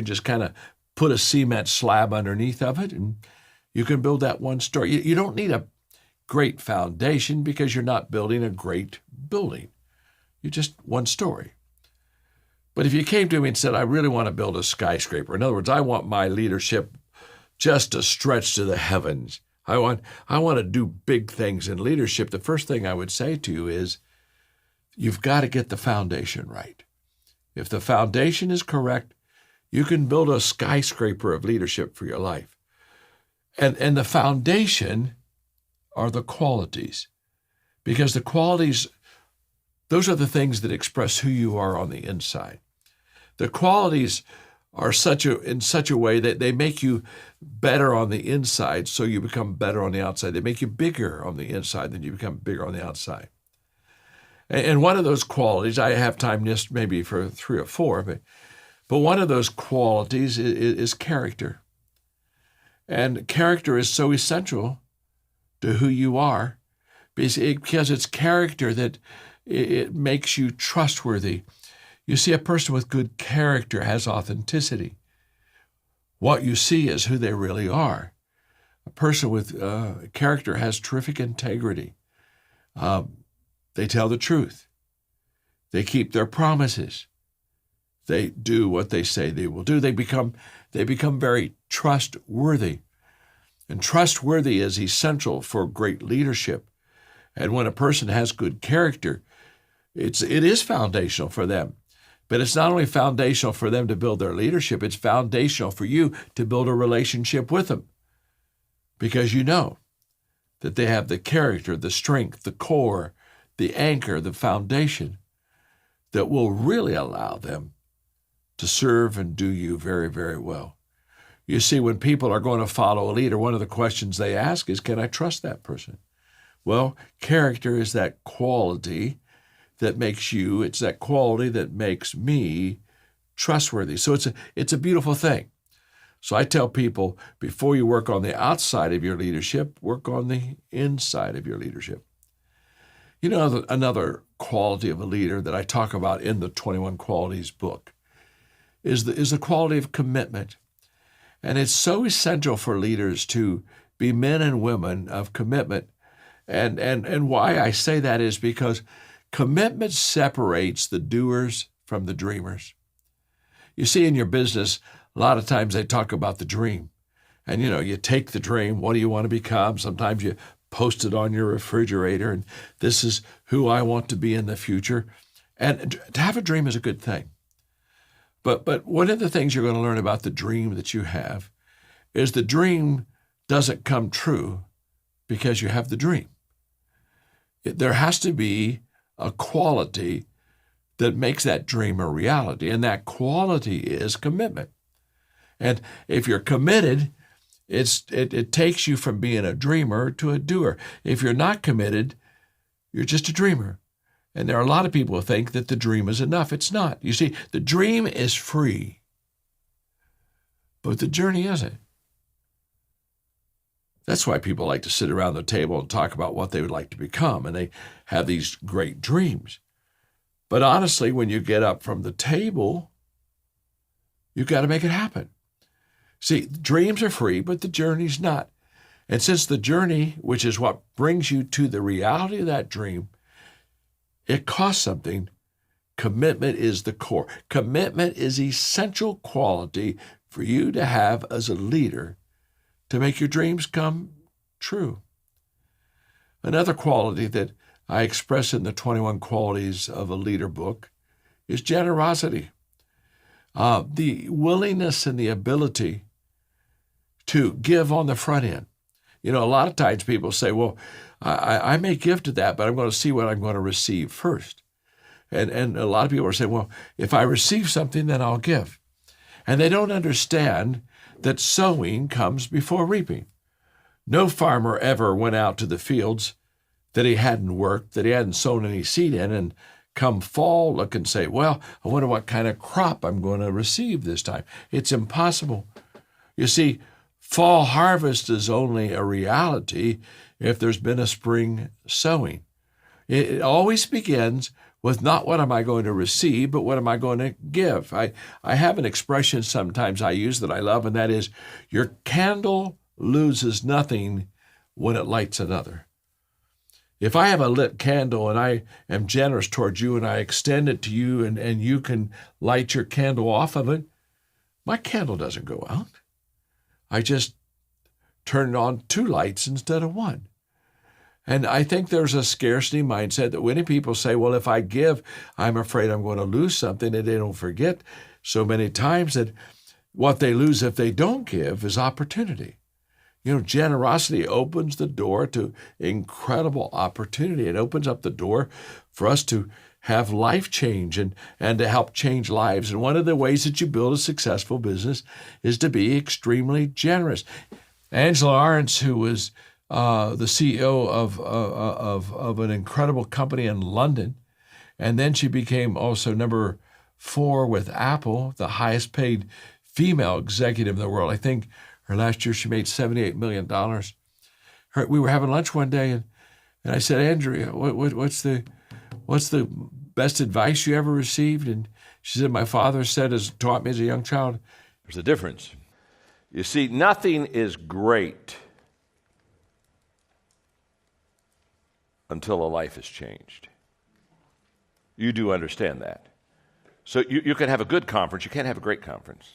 just kind of put a cement slab underneath of it, and you can build that one story. You don't need a great foundation because you're not building a great building. You're just one story. But if you came to me and said, I really want to build a skyscraper, in other words, I want my leadership just to stretch to the heavens. I want to do big things in leadership. The first thing I would say to you is, you've got to get the foundation right. If the foundation is correct, you can build a skyscraper of leadership for your life. And the foundation are the qualities, because the qualities, those are the things that express who you are on the inside. The qualities are in such a way that they make you better on the inside, so you become better on the outside. They make you bigger on the inside, then you become bigger on the outside. And one of those qualities, I have time just maybe for 3 or 4, but one of those qualities is character. And character is so essential to who you are because it's character that it makes you trustworthy. You see, a person with good character has authenticity. What you see is who they really are. A person with character has terrific integrity. They tell the truth. They keep their promises. They do what they say they will do. They become very trustworthy. And trustworthy is essential for great leadership. And when a person has good character, it is foundational for them. But it's not only foundational for them to build their leadership, it's foundational for you to build a relationship with them. Because you know that they have the character, the strength, the core, the anchor, the foundation that will really allow them to serve and do you very, very well. You see, when people are going to follow a leader, one of the questions they ask is, can I trust that person? Well, character is that quality that makes you, it's that quality that makes me trustworthy. So it's a beautiful thing. So I tell people, before you work on the outside of your leadership, work on the inside of your leadership. You know, another quality of a leader that I talk about in the 21 Qualities book is the quality of commitment. And it's so essential for leaders to be men and women of commitment. And why I say that is because commitment separates the doers from the dreamers. You see, in your business, a lot of times they talk about the dream. And, you take the dream, what do you want to become? Sometimes you post it on your refrigerator, and this is who I want to be in the future. And to have a dream is a good thing. But one of the things you're going to learn about the dream that you have is the dream doesn't come true because you have the dream. There has to be a quality that makes that dream a reality, and that quality is commitment. And if you're committed, it takes you from being a dreamer to a doer. If you're not committed, you're just a dreamer. And there are a lot of people who think that the dream is enough. It's not. You see, the dream is free, but the journey isn't. That's why people like to sit around the table and talk about what they would like to become, and they have these great dreams. But honestly, when you get up from the table, you've got to make it happen. See, dreams are free, but the journey's not. And since the journey, which is what brings you to the reality of that dream, it costs something, commitment is the core. Commitment is essential quality for you to have as a leader to make your dreams come true. Another quality that I express in the 21 Qualities of a Leader book is generosity. The willingness and the ability to give on the front end. A lot of times people say, well, I may give to that, but I'm going to see what I'm going to receive first. And a lot of people are saying, well, if I receive something, then I'll give. And they don't understand that sowing comes before reaping. No farmer ever went out to the fields that he hadn't worked, that he hadn't sown any seed in, and come fall look and say, well, I wonder what kind of crop I'm going to receive this time. It's impossible. You see, fall harvest is only a reality if there's been a spring sowing. It always begins with not what am I going to receive, but what am I going to give. I have an expression sometimes I use that I love, and that is, your candle loses nothing when it lights another. If I have a lit candle and I am generous towards you and I extend it to you and you can light your candle off of it, my candle doesn't go out. I just turn it on 2 lights instead of 1. And I think there's a scarcity mindset that many people say, well, if I give, I'm afraid I'm going to lose something, and they don't forget so many times that what they lose if they don't give is opportunity. You know, generosity opens the door to incredible opportunity. It opens up the door for us to have life change and to help change lives. And one of the ways that you build a successful business is to be extremely generous. Angela Ahrendts, who was the CEO of an incredible company in London, and then she became also number 4 with Apple, the highest paid female executive in the world. I think her last year she made $78 million. We were having lunch one day, and I said, Andrea, what's the best advice you ever received? And she said, my father taught me as a young child. There's a difference. You see, nothing is great until a life is changed. You do understand that. So you can have a good conference, you can't have a great conference.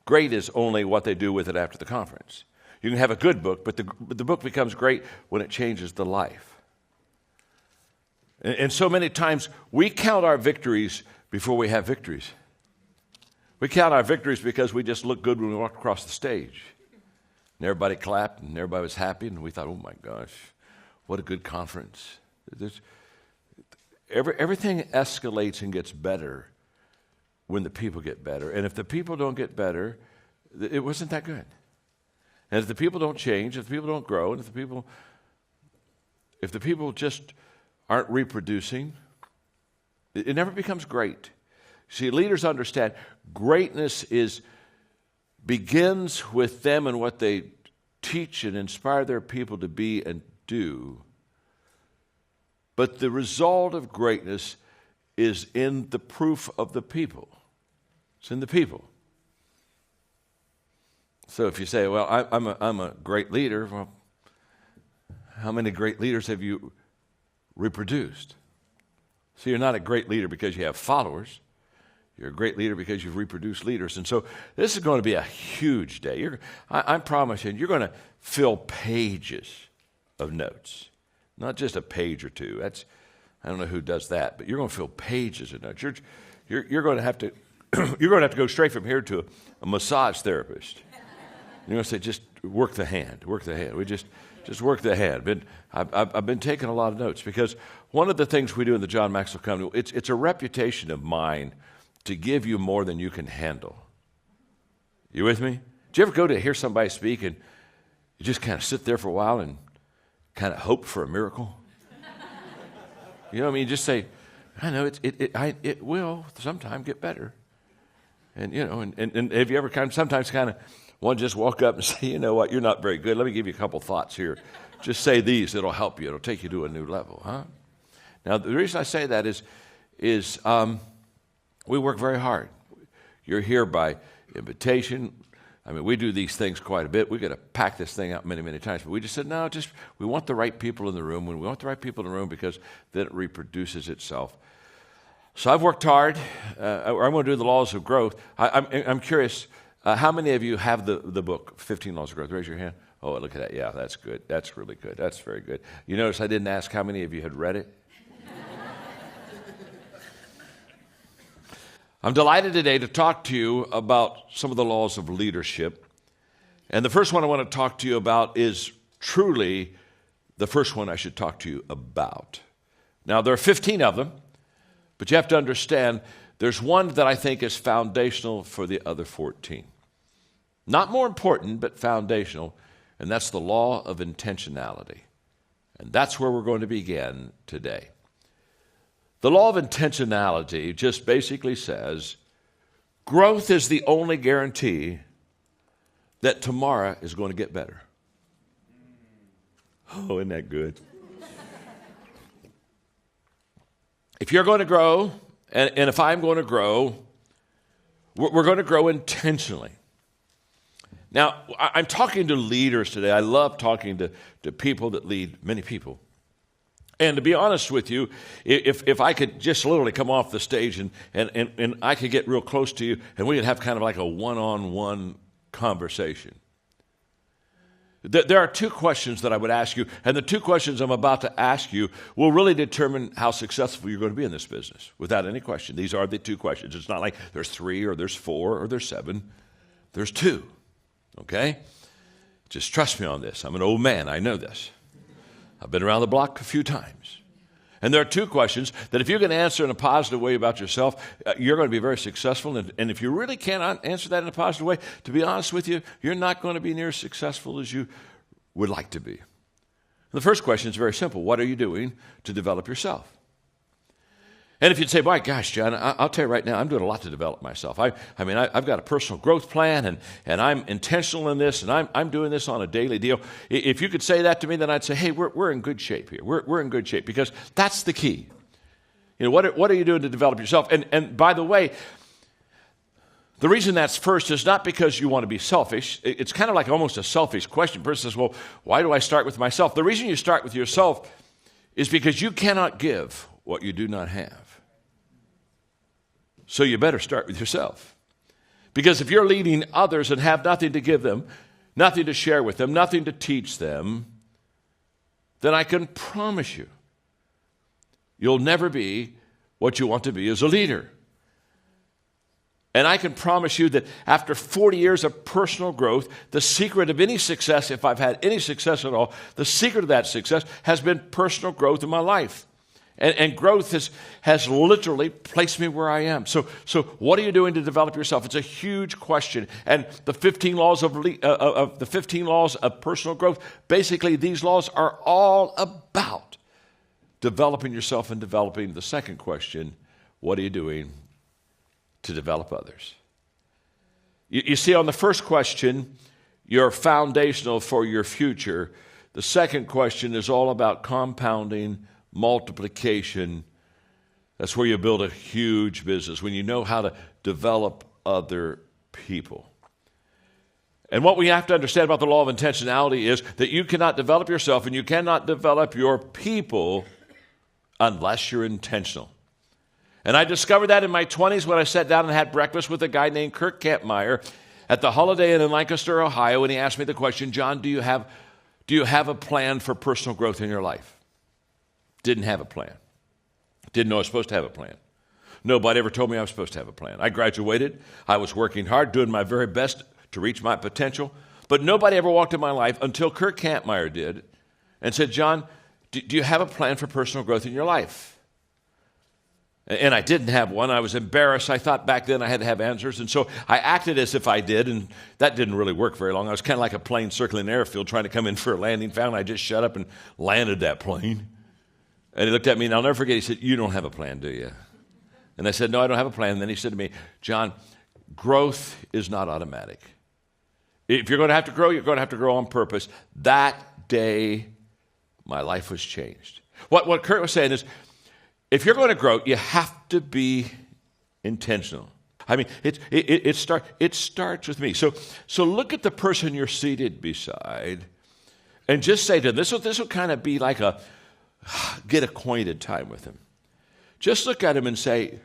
Great is only what they do with it after the conference. You can have a good book, but the book becomes great when it changes the life. And so many times we count our victories before we have victories. We count our victories because we just looked good when we walked across the stage. And everybody clapped and everybody was happy, and we thought, oh my gosh, what a good conference. Everything escalates and gets better when the people get better. And if the people don't get better, it wasn't that good. And if the people don't change, if the people don't grow, and if the people just aren't reproducing, it never becomes great. See, leaders understand greatness begins with them and what they teach and inspire their people to be and do. But the result of greatness is in the proof of the people. It's in the people. So if you say, well, I'm a great leader, well, how many great leaders have you reproduced? So you're not a great leader because you have followers. You're a great leader because you've reproduced leaders. And so this is going to be a huge day. I'm promising you're going to fill pages of notes. Not just a page or two. I don't know who does that, but you're going to fill pages of notes. You're going to have to you're going to have to go straight from here to a massage therapist. You're going to say, just work the hand, work the hand. We just work the hand. I've been taking a lot of notes because one of the things we do in the John Maxwell Company, it's a reputation of mine to give you more than you can handle. You with me? Did you ever go to hear somebody speak and you just kind of sit there for a while and kind of hope for a miracle? You know what I mean? You just say, I know it will sometime get better. And you know, and have you ever sometimes one just walk up and say, you know what, you're not very good. Let me give you a couple thoughts here. Just say these, it'll help you. It'll take you to a new level, huh? Now, the reason I say that is we work very hard. You're here by invitation. I mean, we do these things quite a bit. We're going to pack this thing out many, many times. But we just said, no, we want the right people in the room. When we want the right people in the room because then it reproduces itself. So I've worked hard. I'm going to do the laws of growth. I'm curious, how many of you have the book, 15 Laws of Growth? Raise your hand. Oh, look at that. Yeah, that's good. That's really good. That's very good. You notice I didn't ask how many of you had read it? I'm delighted today to talk to you about some of the laws of leadership. And the first one I want to talk to you about is truly the first one I should talk to you about. Now, there are 15 of them, but you have to understand there's one that I think is foundational for the other 14. Not more important, but foundational. and that's the law of intentionality. And that's where we're going to begin today. The law of intentionality just basically says growth is the only guarantee that tomorrow is going to get better. Oh, isn't that good? If you're going to grow, and if I'm going to grow, we're going to grow intentionally. Now, I'm talking to leaders today. I love talking to people that lead many people. And to be honest with you, if I could just literally come off the stage and I could get real close to you and we could have kind of like a one-on-one conversation. There are two questions that I would ask you, and the two questions I'm about to ask you will really determine how successful you're going to be in this business, without any question. These are the two questions. It's not like there's 3 or there's 4 or there's 7. There's 2, okay? Just trust me on this. I'm an old man. I know this. I've been around the block a few times. And there are 2 questions that if you can answer in a positive way about yourself, you're going to be very successful. And if you really cannot answer that in a positive way, to be honest with you, you're not going to be near as successful as you would like to be. The first question is very simple. What are you doing to develop yourself? And if you'd say, my gosh, John, I'll tell you right now, I'm doing a lot to develop myself. I've got a personal growth plan, and I'm intentional in this, and I'm doing this on a daily deal. If you could say that to me, then I'd say, hey, we're in good shape here. We're in good shape, because that's the key. You know, what are you doing to develop yourself? And by the way, the reason that's first is not because you want to be selfish. It's kind of like almost a selfish question. The person says, well, why do I start with myself? The reason you start with yourself is because you cannot give what you do not have. So you better start with yourself. Because if you're leading others and have nothing to give them, nothing to share with them, nothing to teach them, then I can promise you, you'll never be what you want to be as a leader. And I can promise you that after 40 years of personal growth, the secret of any success, if I've had any success at all, the secret of that success has been personal growth in my life. And growth has literally placed me where I am. So what are you doing to develop yourself? It's a huge question. And the 15 laws the 15 laws of personal growth, basically these laws are all about developing yourself and developing the second question, what are you doing to develop others? You see, on the first question, you're foundational for your future. The second question is all about compounding, multiplication. That's where you build a huge business, when you know how to develop other people. And what we have to understand about the law of intentionality is that you cannot develop yourself and you cannot develop your people unless you're intentional. And I discovered that in my 20s when I sat down and had breakfast with a guy named Kirk Kampmeyer at the Holiday Inn in Lancaster, Ohio, and he asked me the question, John, do you have a plan for personal growth in your life? Didn't have a plan. Didn't know I was supposed to have a plan. Nobody ever told me I was supposed to have a plan. I graduated. I was working hard, doing my very best to reach my potential. But nobody ever walked in my life until Kirk Kampmeyer did and said, John, do you have a plan for personal growth in your life? And I didn't have one. I was embarrassed. I thought back then I had to have answers. And so I acted as if I did, and that didn't really work very long. I was kind of like a plane circling an airfield trying to come in for a landing. Found I just shut up and landed that plane. And he looked at me, and I'll never forget, he said, you don't have a plan, do you? And I said, no, I don't have a plan. And then he said to me, John, growth is not automatic. If you're going to have to grow, you're going to have to grow on purpose. That day, my life was changed. What Kurt was saying is, if you're going to grow, you have to be intentional. I mean, it starts with me. So look at the person you're seated beside and just say to them, this will kind of be like a get acquainted time with him. Just look at him and say,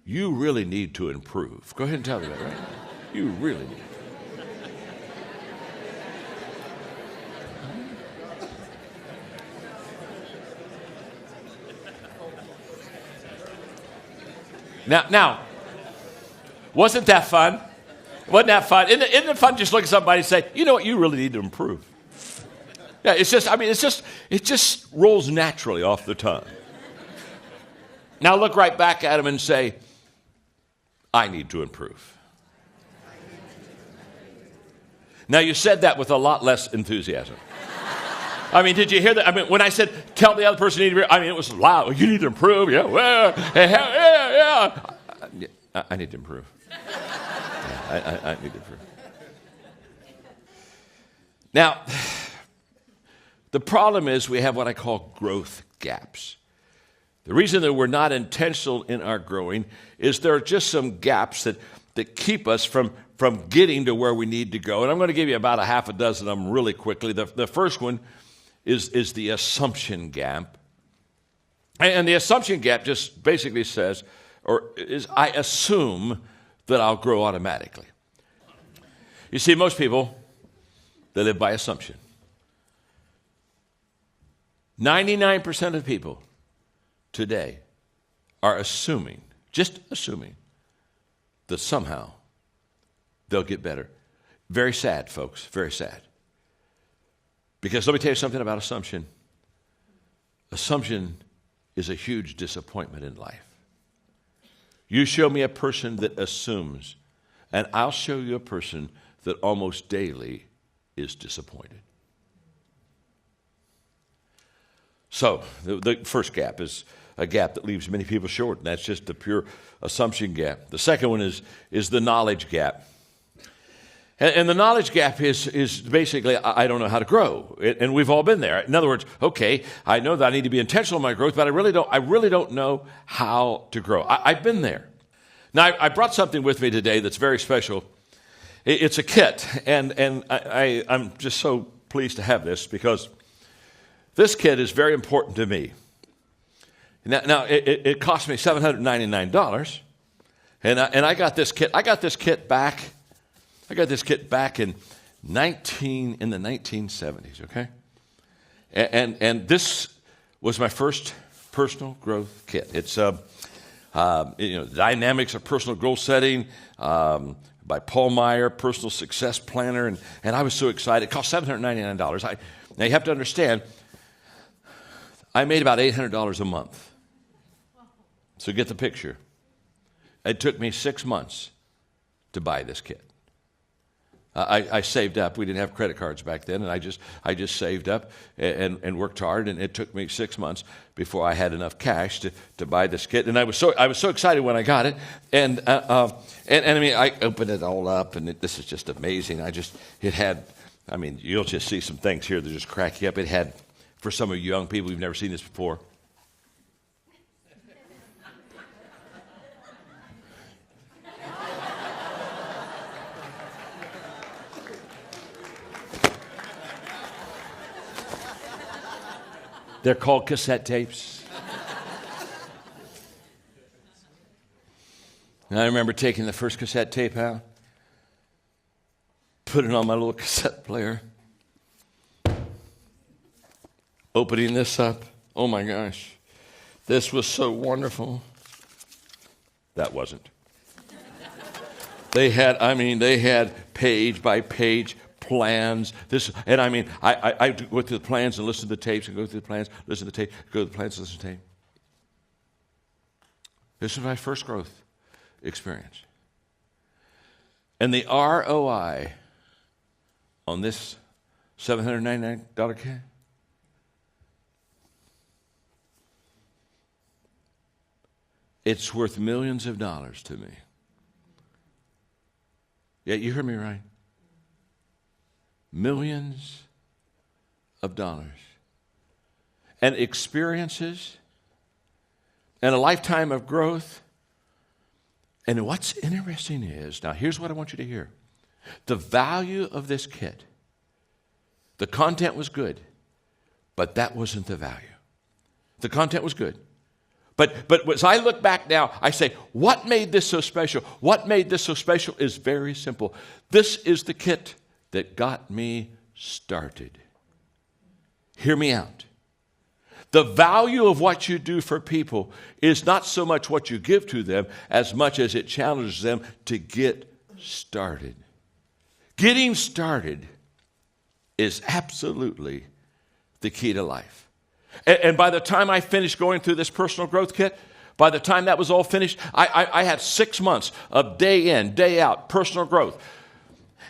you really need to improve. Go ahead and tell me that, right? You really need to. Now, wasn't that fun? Wasn't that fun? Isn't it fun to just look at somebody and say, you know what, you really need to improve? Yeah, it just rolls naturally off the tongue. Now look right back at him and say, I need to improve. Now, you said that with a lot less enthusiasm. I mean, did you hear that? I mean, when I said, tell the other person you need to improve, I mean, it was loud. You need to improve. Yeah, well, yeah. I need to improve. Yeah, I need to improve. Now, the problem is we have what I call growth gaps. The reason that we're not intentional in our growing is there are just some gaps that keep us from getting to where we need to go. And I'm going to give you about a half a dozen of them really quickly. The first one is the assumption gap. And the assumption gap just basically says, I assume that I'll grow automatically. You see, most people, they live by assumption. 99% of people today are just assuming, that somehow they'll get better. Very sad, folks, very sad. Because let me tell you something about assumption. Assumption is a huge disappointment in life. You show me a person that assumes, and I'll show you a person that almost daily is disappointed. So, the first gap is a gap that leaves many people short, and that's just the pure assumption gap. The second one is the knowledge gap. And the knowledge gap is basically, I don't know how to grow. And we've all been there. In other words, okay, I know that I need to be intentional in my growth, but I really don't know how to grow. I've been there. Now, I brought something with me today that's very special. It's a kit, and I'm just so pleased to have this because this kit is very important to me. Now it cost me $799, and I got this kit. I got this kit back in the 1970s. Okay, and this was my first personal growth kit. It's Dynamics of Personal Goal Setting by Paul Meyer, Personal Success Planner, and I was so excited. It cost $799. Now you have to understand, I made about $800 a month. So get the picture. It took me 6 months to buy this kit. I saved up. We didn't have credit cards back then, and I just saved up and worked hard. And it took me 6 months before I had enough cash to buy this kit. And I was so excited when I got it. And I mean, I opened it all up, and this is just amazing. You'll just see some things here that just crack you up. It had, for some of you young people who've never seen this before, they're called cassette tapes. And I remember taking the first cassette tape out, putting it on my little cassette player, opening this up. Oh my gosh, this was so wonderful. That wasn't. They had page by page plans. I go through the plans and listen to the tapes and go through the plans, listen to the tape, go to the plans, listen to the tape. This was my first growth experience. And the ROI on this $799 kit, it's worth millions of dollars to me. Yeah, you heard me right. Millions of dollars. And experiences and a lifetime of growth. And what's interesting is, now here's what I want you to hear. The value of this kit, the content was good, but that wasn't the value. The content was good. But as I look back now, I say, what made this so special? What made this so special is very simple. This is the kit that got me started. Hear me out. The value of what you do for people is not so much what you give to them as much as it challenges them to get started. Getting started is absolutely the key to life. And by the time I finished going through this personal growth kit, by the time that was all finished, I had 6 months of day in, day out personal growth.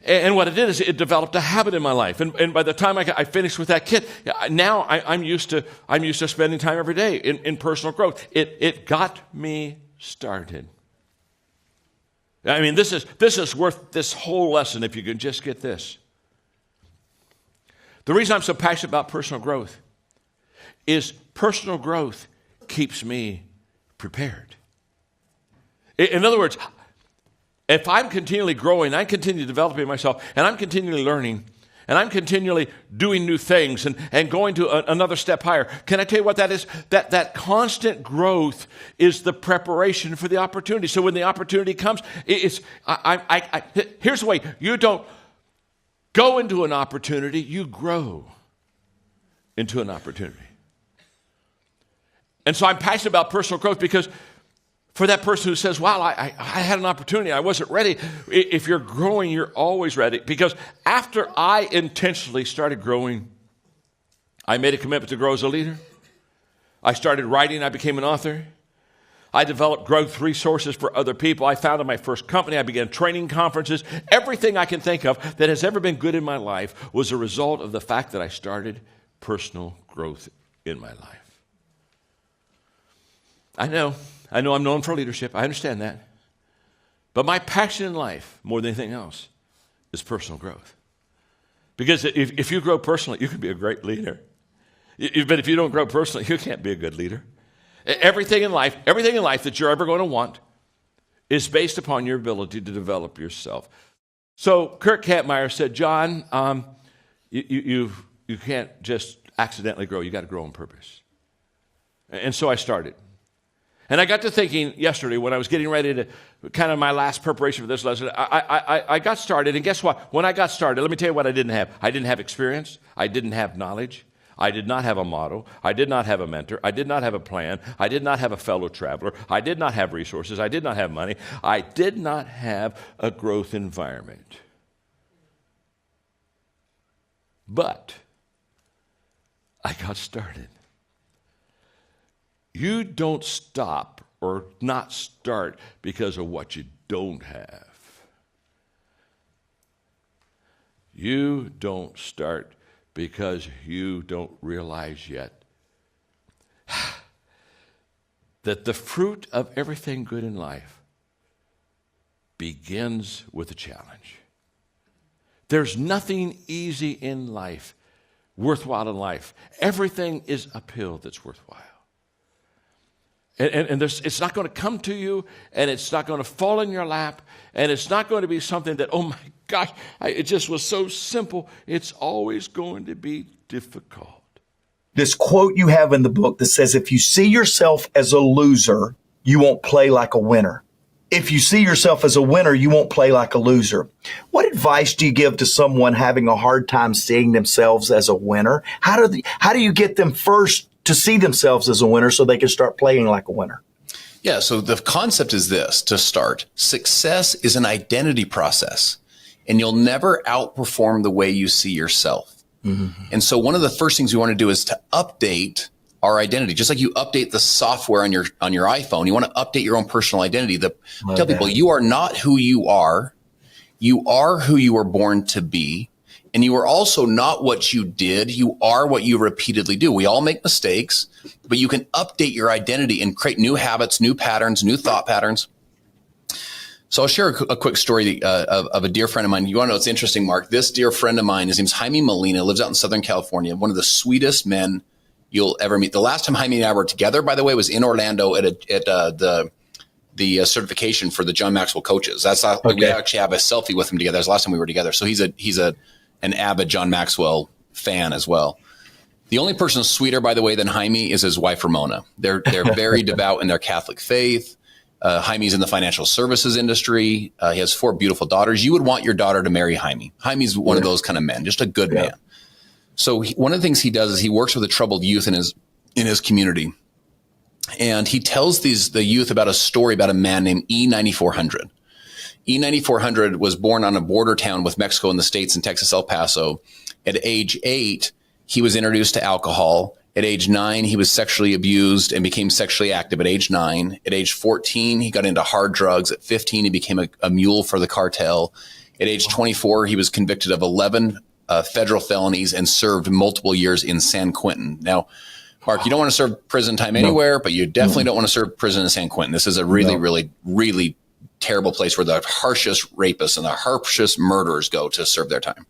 And what it did is it developed a habit in my life. And by the time I finished with that kit, now I'm used to spending time every day in personal growth. It got me started. I mean, this is worth this whole lesson if you can just get this. The reason I'm so passionate about personal growth is personal growth keeps me prepared. In other words, if I'm continually growing, I'm continually developing myself, and I'm continually learning, and I'm continually doing new things and going to another step higher, can I tell you what that is? That constant growth is the preparation for the opportunity. So when the opportunity comes, here's the way. You don't go into an opportunity, you grow into an opportunity. And so I'm passionate about personal growth because for that person who says, wow, I had an opportunity, I wasn't ready. If you're growing, you're always ready. Because after I intentionally started growing, I made a commitment to grow as a leader. I started writing, I became an author. I developed growth resources for other people. I founded my first company. I began training conferences. Everything I can think of that has ever been good in my life was a result of the fact that I started personal growth in my life. I know I'm known for leadership. I understand that. But my passion in life, more than anything else, is personal growth. Because if you grow personally, you can be a great leader. But if you don't grow personally, you can't be a good leader. Everything in life that you're ever going to want is based upon your ability to develop yourself. So Kurt Kampmeyer said, John, you can't just accidentally grow. You got to grow on purpose. And so I started. And I got to thinking yesterday when I was getting ready to, kind of my last preparation for this lesson, I got started, and guess what? When I got started, let me tell you what I didn't have. I didn't have experience. I didn't have knowledge. I did not have a model. I did not have a mentor. I did not have a plan. I did not have a fellow traveler. I did not have resources. I did not have money. I did not have a growth environment. But I got started. You don't stop or not start because of what you don't have. You don't start because you don't realize yet that the fruit of everything good in life begins with a challenge. There's nothing easy in life, worthwhile in life. Everything is uphill that's worthwhile. And it's not going to come to you, and it's not going to fall in your lap, and it's not going to be something that, oh my gosh, it just was so simple. It's always going to be difficult. This quote you have in the book that says, if you see yourself as a loser, you won't play like a winner. If you see yourself as a winner, you won't play like a loser. What advice do you give to someone having a hard time seeing themselves as a winner? How do you get them first to see themselves as a winner so they can start playing like a winner? Yeah, so the concept is this, to start. Success is an identity process, and you'll never outperform the way you see yourself. Mm-hmm. And so one of the first things we want to do is to update our identity. Just like you update the software on your iPhone, you want to update your own personal identity. Tell people you are not who you are. You are who you were born to be. And you are also not what you did. You are what you repeatedly do. We all make mistakes, but you can update your identity and create new habits, new patterns, new thought patterns. So I'll share a quick story of a dear friend of mine. You want to know what's interesting, Mark? This dear friend of mine, his name's Jaime Molina, lives out in Southern California, one of the sweetest men you'll ever meet. The last time Jaime and I were together, by the way, was in Orlando at the certification for the John Maxwell coaches. We actually have a selfie with him together. That's the last time we were together. So he's an avid John Maxwell fan as well. The only person sweeter, by the way, than Jaime is his wife, Ramona. They're very devout in their Catholic faith. Jaime's in the financial services industry. He has 4 beautiful daughters. You would want your daughter to marry Jaime. Jaime's one of those kind of men, just a good man. So one of the things he does is he works with the troubled youth in his community. And he tells the youth about a story about a man named E9400. E9400 was born on a border town with Mexico and the States in Texas, El Paso. At age 8, he was introduced to alcohol. At age 9, he was sexually abused and became sexually active at age 9. At age 14, he got into hard drugs. At 15, he became a mule for the cartel. At age 24, he was convicted of 11 federal felonies and served multiple years in San Quentin. Now, Mark, you don't want to serve prison time anywhere, but you definitely don't want to serve prison in San Quentin. This is a really terrible place where the harshest rapists and the harshest murderers go to serve their time.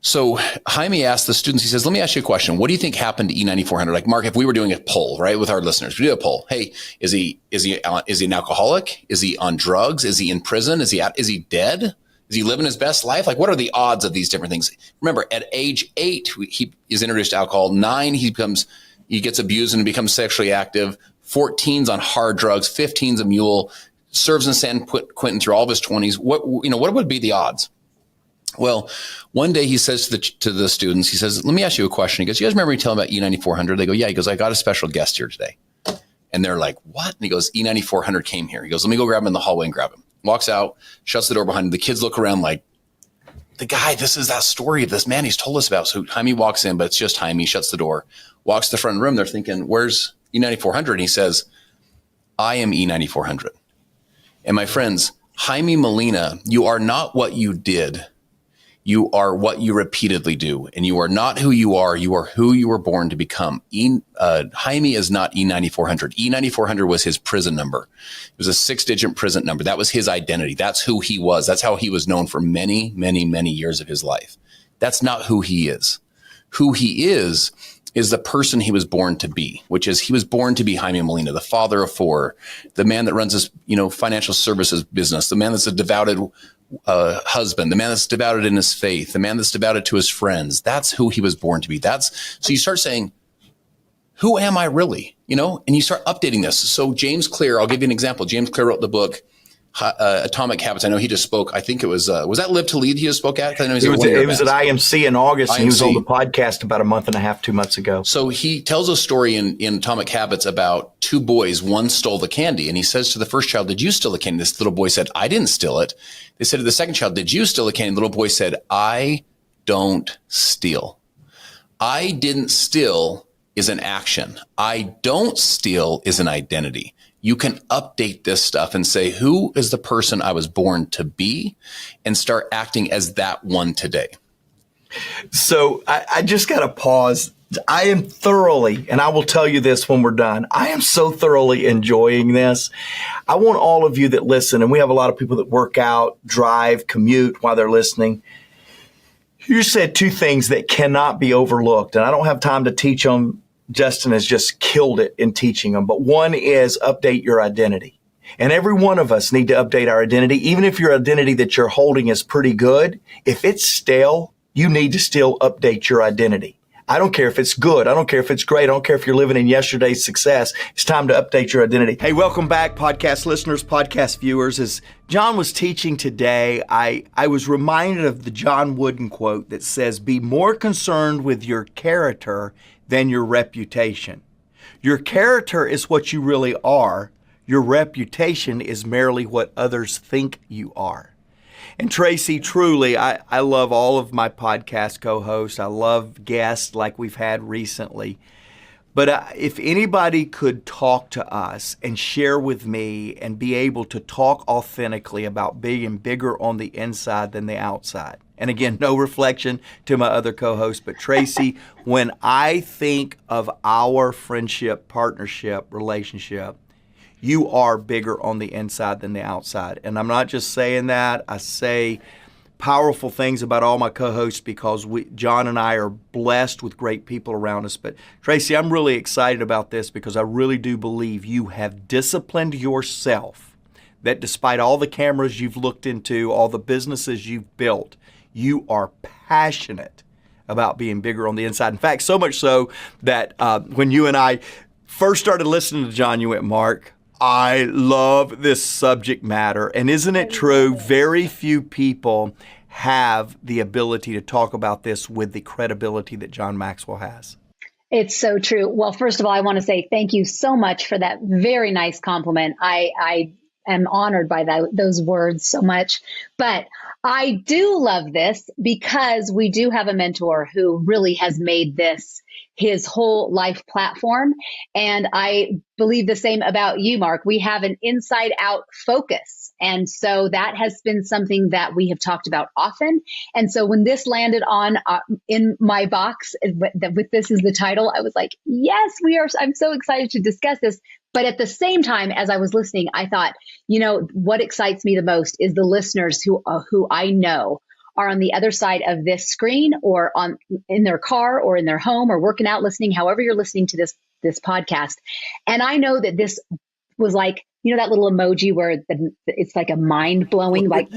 So Jaime asked the students, he says, let me ask you a question. What do you think happened to E9400? Like, Mark, if we were doing a poll, right, with our listeners, we do a poll. Hey, is he an alcoholic? Is he on drugs? Is he in prison? Is he dead? Is he living his best life? Like, what are the odds of these different things? Remember, at age 8, he is introduced to alcohol. 9, he gets abused and becomes sexually active. 14's on hard drugs. 15's a mule. Serves in San Quentin through all of his 20s. What would be the odds? Well, one day he says to the students, he says, let me ask you a question. He goes, you guys remember me telling about E9400? They go, yeah. He goes, I got a special guest here today. And they're like, what? And he goes, E9400 came here. He goes, let me go grab him in the hallway and grab him. Walks out, shuts the door behind him. The kids look around like, the guy, this is that story of this man he's told us about. So Jaime walks in, but it's just Jaime, shuts the door, walks to the front room. They're thinking, where's E9400? And he says, I am E9400. And my friends, Jaime Molina, you are not what you did. You are what you repeatedly do, and you are not who you are. You are who you were born to become. Jaime is not E9400. E9400 was his prison number. It was a 6-digit prison number. That was his identity. That's who he was. That's how he was known for many, many, many years of his life. That's not who he is. Who he is the person he was born to be, which is he was born to be Jaime Molina, the father of 4, the man that runs his financial services business, the man that's a devoted husband, the man that's devoted in his faith, the man that's devoted to his friends. That's who he was born to be. So you start saying, who am I really? And you start updating this. So James Clear, I'll give you an example. James Clear wrote the book, Atomic Habits. I know he just spoke. I think it was that Live to Lead he just spoke at? I know it was at IMC in August, and he was on the podcast about a month and a half, 2 months ago. So he tells a story in Atomic Habits about 2 boys. One stole the candy, and he says to the first child, did you steal the candy? This little boy said, I didn't steal it. They said to the second child, did you steal the candy? The little boy said, I don't steal. I didn't steal is an action. I don't steal is an identity. You can update this stuff and say, who is the person I was born to be, and start acting as that one today. So I just got to pause. I am thoroughly, and I will tell you this when we're done, I am so thoroughly enjoying this. I want all of you that listen, and we have a lot of people that work out, drive, commute while they're listening. You said 2 things that cannot be overlooked, and I don't have time to teach them. Justin has just killed it in teaching them. But one is update your identity. And every one of us need to update our identity. Even if your identity that you're holding is pretty good, if it's stale, you need to still update your identity. I don't care if it's good. I don't care if it's great. I don't care if you're living in yesterday's success. It's time to update your identity. Hey, welcome back, podcast listeners, podcast viewers. As John was teaching today, I was reminded of the John Wooden quote that says, be more concerned with your character than your reputation. Your character is what you really are. Your reputation is merely what others think you are. And Tracy, truly, I love all of my podcast co-hosts. I love guests like we've had recently. But if anybody could talk to us and share with me and be able to talk authentically about being bigger on the inside than the outside. And again, no reflection to my other co-hosts, but Tracy, when I think of our friendship, partnership, relationship, you are bigger on the inside than the outside. And I'm not just saying that. I say powerful things about all my co-hosts because John and I are blessed with great people around us. But Tracy, I'm really excited about this because I really do believe you have disciplined yourself, that despite all the cameras you've looked into, all the businesses you've built, you are passionate about being bigger on the inside. In fact, so much so that when you and I first started listening to John, you went, Mark, I love this subject matter. And isn't it true? Very few people have the ability to talk about this with the credibility that John Maxwell has. It's so true. Well, first of all, I want to say thank you so much for that very nice compliment. I am honored by those words so much. But I do love this because we do have a mentor who really has made this his whole life platform. And I believe the same about you, Mark. We have an inside out focus And so that has been something that we have talked about often. And so when this landed on in my box, with this as the title, I was like, yes, I'm so excited to discuss this. But at the same time, as I was listening, I thought, what excites me the most is the listeners who I know are on the other side of this screen, or in their car or in their home or working out, listening, however you're listening to this podcast. And I know that this was like, that little emoji where it's like a mind blowing, like,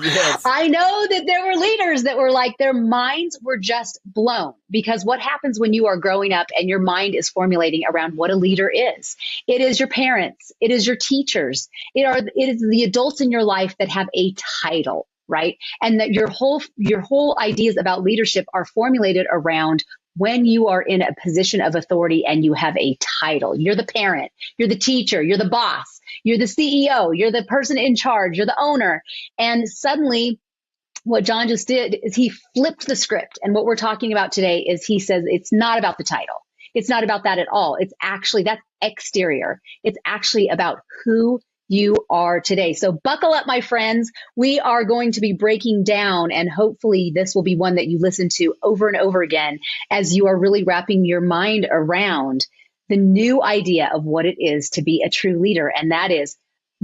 Yes. I know that there were leaders that were like, their minds were just blown, because what happens when you are growing up and your mind is formulating around what a leader is? It is your parents. It is your teachers. It is the adults in your life that have a title, right? And that your whole ideas about leadership are formulated around when you are in a position of authority and you have a title. You're the parent, you're the teacher, you're the boss, you're the CEO, you're the person in charge, you're the owner. And suddenly what John just did is he flipped the script. And what we're talking about today is, he says it's not about the title. It's not about that at all. It's actually, that's exterior. It's actually about who you are today. So buckle up, my friends. We are going to be breaking down, and hopefully this will be one that you listen to over and over again as you are really wrapping your mind around the new idea of what it is to be a true leader. And that is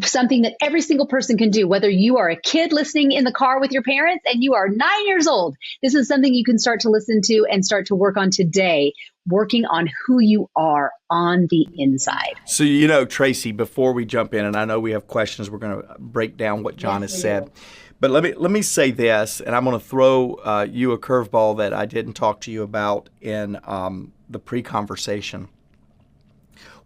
something that every single person can do, whether you are a kid listening in the car with your parents and you are 9 years old. This is something you can start to listen to and start to work on today, working on who you are on the inside. So, Tracy, before we jump in, and I know we have questions, we're going to break down what John has said. But let me say this, and I'm going to throw you a curveball that I didn't talk to you about in the pre-conversation.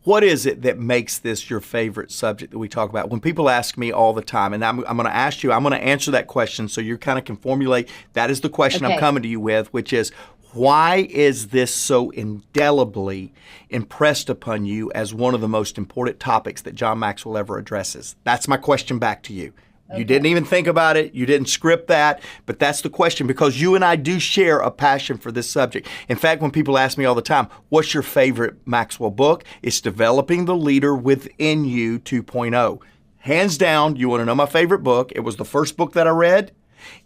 What is it that makes this your favorite subject that we talk about? When people ask me all the time, and I'm going to ask you, I'm going to answer that question so you kind of can formulate, that is the question I'm coming to you with, which is, why is this so indelibly impressed upon you as one of the most important topics that John Maxwell ever addresses? That's my question back to you. You didn't even think about it. You didn't script that, but that's the question, because you and I do share a passion for this subject. In fact, when people ask me all the time, what's your favorite Maxwell book? It's Developing the Leader Within You 2.0. Hands down, you want to know my favorite book? It was the first book that I read.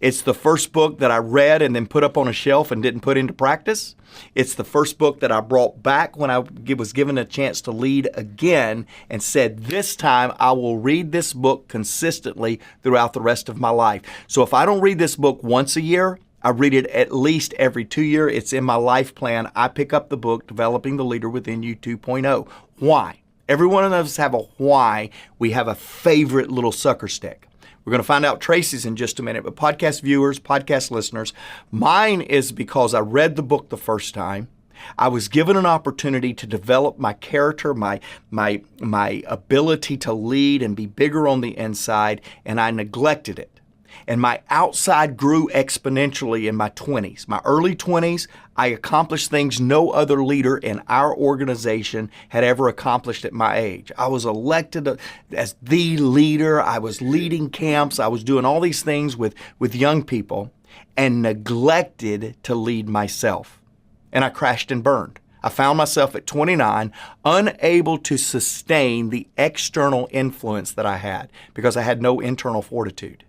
It's the first book that I read and then put up on a shelf and didn't put into practice. It's the first book that I brought back when I was given a chance to lead again and said, this time I will read this book consistently throughout the rest of my life. So if I don't read this book once a year, I read it at least every 2 years. It's in my life plan. I pick up the book, Developing the Leader Within You 2.0. Why? Every one of us have a why. We have a favorite little sucker stick. We're going to find out Tracy's in just a minute, but podcast viewers, podcast listeners, mine is because I read the book the first time. I was given an opportunity to develop my character, my ability to lead and be bigger on the inside, and I neglected it. And my outside grew exponentially in my 20s. My early 20s, I accomplished things no other leader in our organization had ever accomplished at my age. I was elected as the leader. I was leading camps. I was doing all these things with young people and neglected to lead myself. And I crashed and burned. I found myself at 29 unable to sustain the external influence that I had because I had no internal fortitude.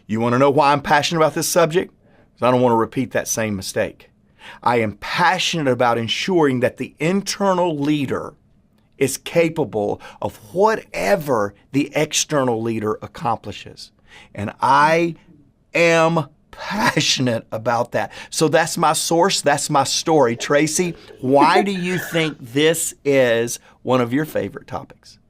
You want to know why I'm passionate about this subject? Because I don't want to repeat that same mistake. I am passionate about ensuring that the internal leader is capable of whatever the external leader accomplishes. And I am passionate about that. So that's my source. That's my story. Tracy, why do you think this is one of your favorite topics?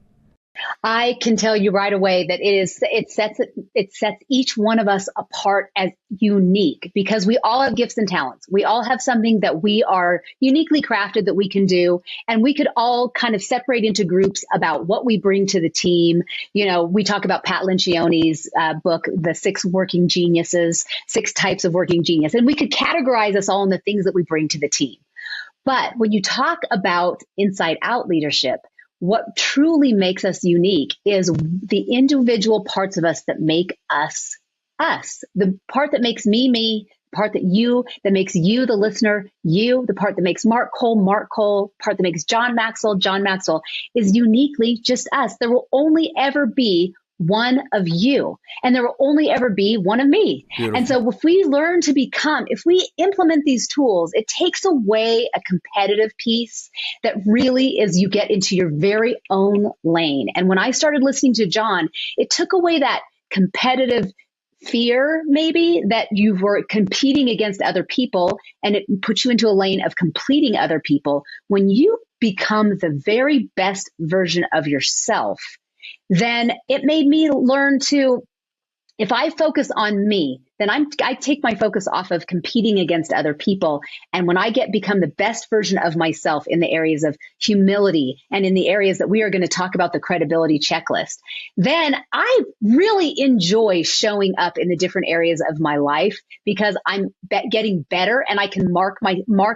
I can tell you right away that it sets each one of us apart as unique, because we all have gifts and talents. We all have something that we are uniquely crafted that we can do. And we could all kind of separate into groups about what we bring to the team. We talk about Pat Lencioni's book, The 6 Working Geniuses, 6 Types of Working Genius. And we could categorize us all in the things that we bring to the team. But when you talk about inside out leadership, what truly makes us unique is the individual parts of us that make us us. The part that makes me, the part that makes you, the listener, you, the part that makes Mark Cole, part that makes John Maxwell, is uniquely just us. There will only ever be one of you, and there will only ever be one of me. Beautiful. And so if we implement these tools, it takes away a competitive piece that really is you get into your very own lane. And when I started listening to John, it took away that competitive fear, maybe, that you were competing against other people, and it puts you into a lane of completing other people. When you become the very best version of yourself, then it made me learn to, if I focus on me, then I take my focus off of competing against other people. And when I become the best version of myself in the areas of humility and in the areas that we are going to talk about, the credibility checklist, then I really enjoy showing up in the different areas of my life, because I'm getting better and I can mark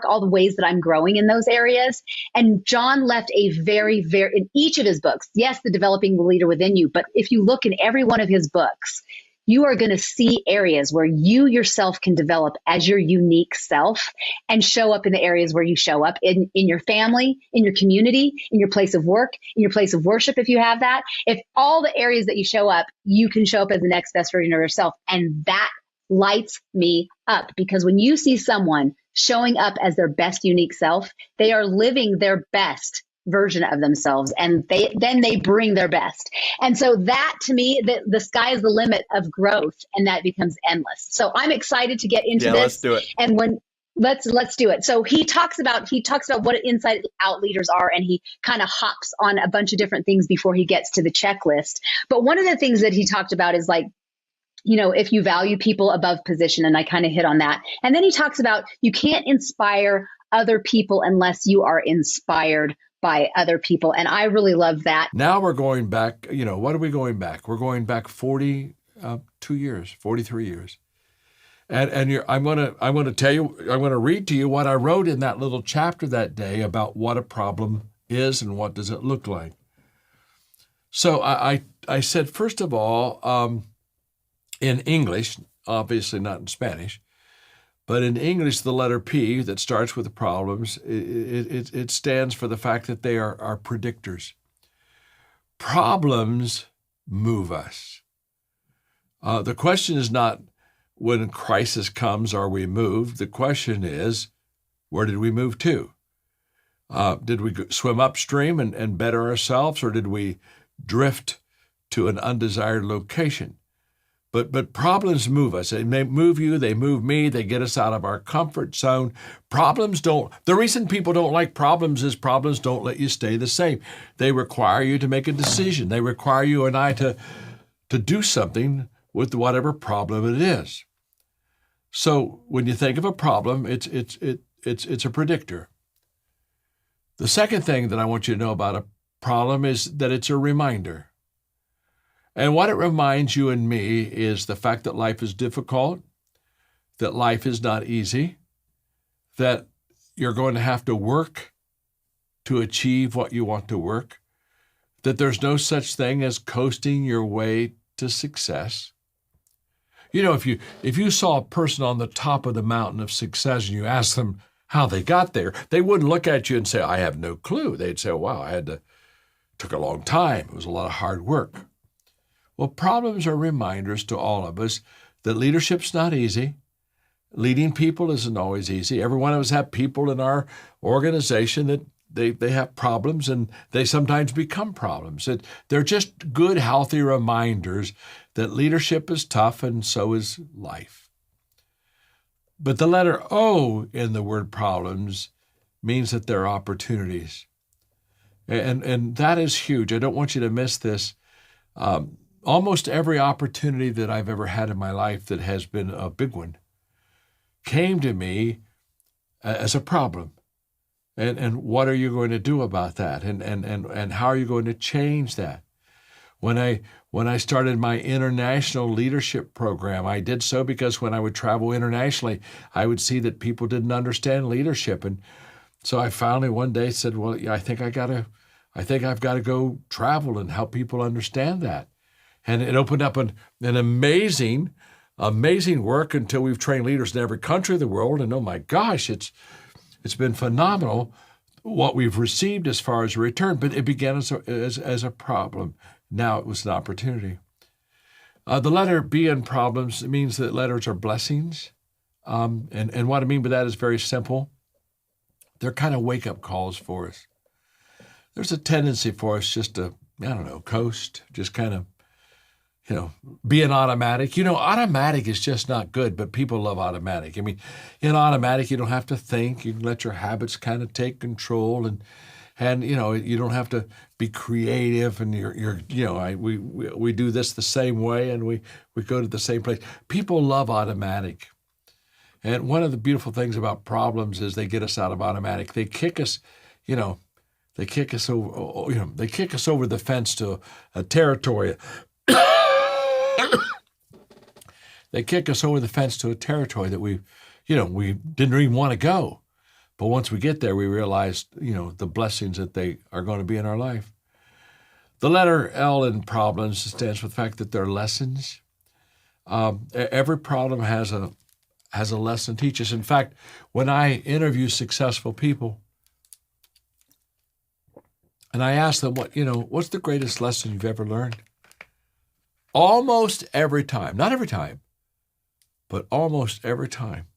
all the ways that I'm growing in those areas. And John left a very, very, in each of his books, yes, the Developing the Leader Within You, but if you look in every one of his books, you are going to see areas where you yourself can develop as your unique self and show up in the areas where you show up in your family, in your community, in your place of work, in your place of worship, if you have that. If all the areas that you show up, you can show up as the next best version of yourself. And that lights me up, because when you see someone showing up as their best unique self, they are living their best version of themselves, and they bring their best. And so that, to me, the sky is the limit of growth, and that becomes endless. So I'm excited to get into this. Let's do it. And let's do it. So he talks about what inside out leaders are, and he kind of hops on a bunch of different things before he gets to the checklist. But one of the things that he talked about is, like, if you value people above position, and I kind of hit on that. And then he talks about you can't inspire other people unless you are inspired by other people. And I really love that. Now we're going back, what are we going back? We're going back 42 years, 43 years. And I'm going to read to you what I wrote in that little chapter that day about what a problem is and what does it look like. So I said, first of all, in English, obviously not in Spanish, but in English, the letter P that starts with the problems, it stands for the fact that they are predictors. Problems move us. The question is not, when a crisis comes, are we moved? The question is, where did we move to? Did we swim upstream and better ourselves, or did we drift to an undesired location? But problems move us. They move you, they move me, they get us out of our comfort zone. The reason people don't like problems is problems don't let you stay the same. They require you to make a decision. They require you and I to do something with whatever problem it is. So when you think of a problem, it's a predictor. The second thing that I want you to know about a problem is that it's a reminder. And what it reminds you and me is the fact that life is difficult, that life is not easy, that you're going to have to work to achieve what you want to work, that there's no such thing as coasting your way to success. If you saw a person on the top of the mountain of success and you asked them how they got there, they wouldn't look at you and say, I have no clue. They'd say, wow, took a long time. It was a lot of hard work. Well, problems are reminders to all of us that leadership's not easy. Leading people isn't always easy. Every one of us have people in our organization that they have problems, and they sometimes become problems. They're just good, healthy reminders that leadership is tough, and so is life. But the letter O in the word problems means that there are opportunities. And that is huge. I don't want you to miss this. Almost every opportunity that I've ever had in my life that has been a big one came to me as a problem. And what are you going to do about that? And how are you going to change that? When I started my international leadership program, I did so because when I would travel internationally, I would see that people didn't understand leadership. And so I finally one day said, well, yeah, I think I've got to go travel and help people understand that. And it opened up an amazing work until we've trained leaders in every country of the world. And oh my gosh, it's been phenomenal what we've received as far as a return. But it began as a problem. Now it was an opportunity. The letter B in problems means that letters are blessings. And what I mean by that is very simple. They're kind of wake-up calls for us. There's a tendency for us just to, coast, just kind of, be an automatic. Automatic is just not good, but people love automatic. I mean, in automatic, you don't have to think. You can let your habits kind of take control, and you don't have to be creative. And we do this the same way, and we go to the same place. People love automatic. And one of the beautiful things about problems is they get us out of automatic. They kick us, they kick us over the fence to a territory. They kick us over the fence to a territory that we didn't even want to go. But once we get there, we realize, the blessings that they are going to be in our life. The letter L in problems stands for the fact that they're lessons. Every problem has a lesson to teach us. In fact, when I interview successful people, and I ask them, what's the greatest lesson you've ever learned? Almost every time, not every time, but almost every time,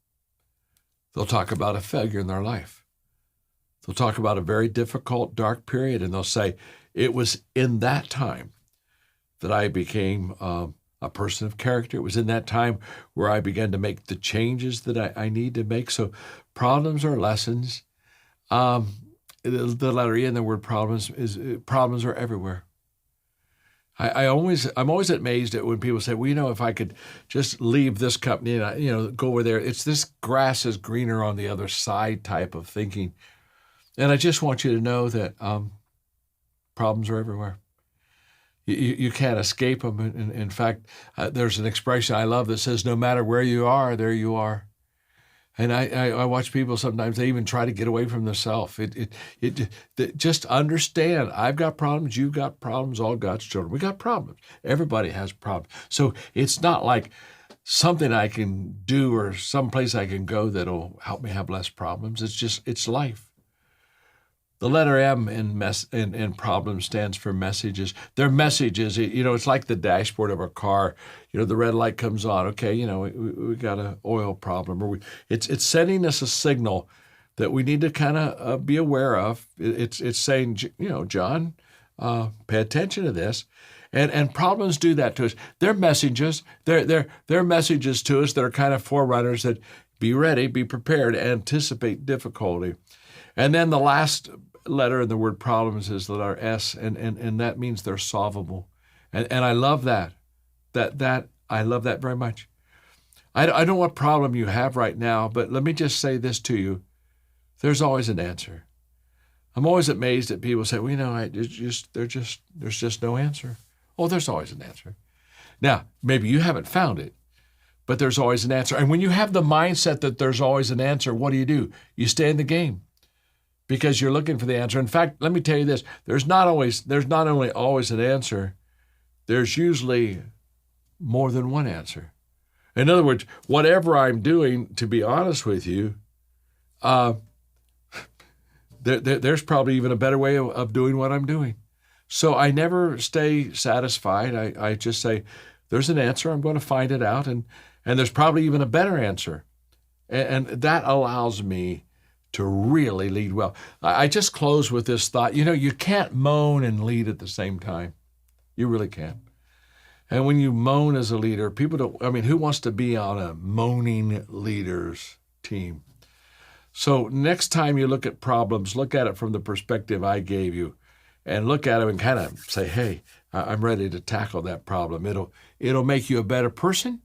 they'll talk about a failure in their life. They'll talk about a very difficult, dark period, and they'll say, it was in that time that I became a person of character. It was in that time where I began to make the changes that I need to make. So problems are lessons. The letter E in the word problems is problems are everywhere. I'm always amazed at when people say, well, if I could just leave this company and go over there, it's this grass is greener on the other side type of thinking. And I just want you to know that problems are everywhere. You can't escape them. In fact, there's an expression I love that says, no matter where you are, there you are. And I watch people sometimes, they even try to get away from themselves. Just understand, I've got problems, you've got problems, all God's children. We got problems. Everybody has problems. So it's not like something I can do or someplace I can go that'll help me have less problems. It's life. The letter M in problem stands for messages. They're messages. It's like the dashboard of a car. The red light comes on. Okay, we got an oil problem. Or it's sending us a signal that we need to kind of be aware of. It's saying, John, pay attention to this. And problems do that to us. They're messages. They're messages to us that are kind of forerunners that be ready, be prepared, anticipate difficulty. And then the last letter in the word problems is the letter S, and that means they're solvable. And I love that. I love that very much. I don't know what problem you have right now, but let me just say this to you. There's always an answer. I'm always amazed at people say, there's just no answer. Oh, there's always an answer. Now, maybe you haven't found it, but there's always an answer. And when you have the mindset that there's always an answer, what do? You stay in the game. Because you're looking for the answer. In fact, let me tell you this, there's not only always an answer, there's usually more than one answer. In other words, whatever I'm doing, to be honest with you, there's probably even a better way of doing what I'm doing. So I never stay satisfied. I just say, there's an answer, I'm going to find it out, and there's probably even a better answer. And that allows me to really lead well. I just close with this thought. You can't moan and lead at the same time. You really can't. And when you moan as a leader, who wants to be on a moaning leaders team? So next time you look at problems, look at it from the perspective I gave you, and look at it and kind of say, hey, I'm ready to tackle that problem. It'll make you a better person,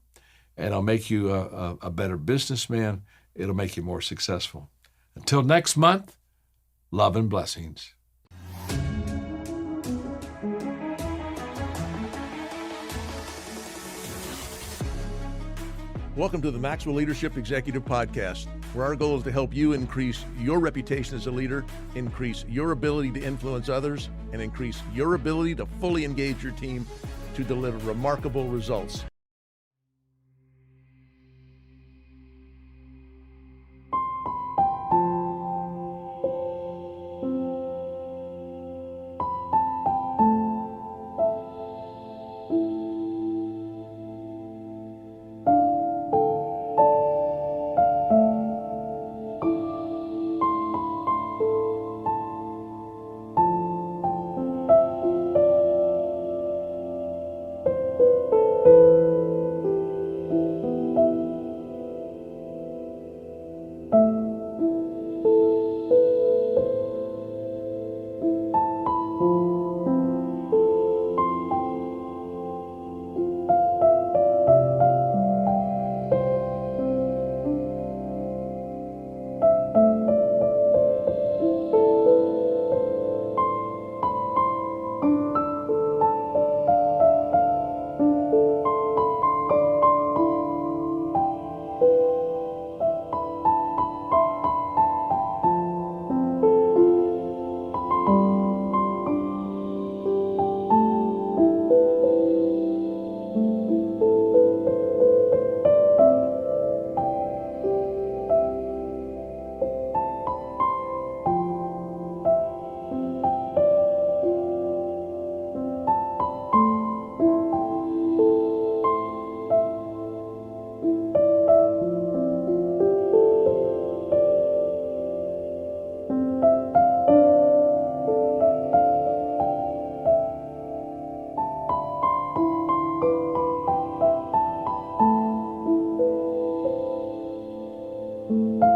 and it'll make you a better businessman. It'll make you more successful. Until next month, love and blessings. Welcome to the Maxwell Leadership Executive Podcast, where our goal is to help you increase your reputation as a leader, increase your ability to influence others, and increase your ability to fully engage your team to deliver remarkable results. you.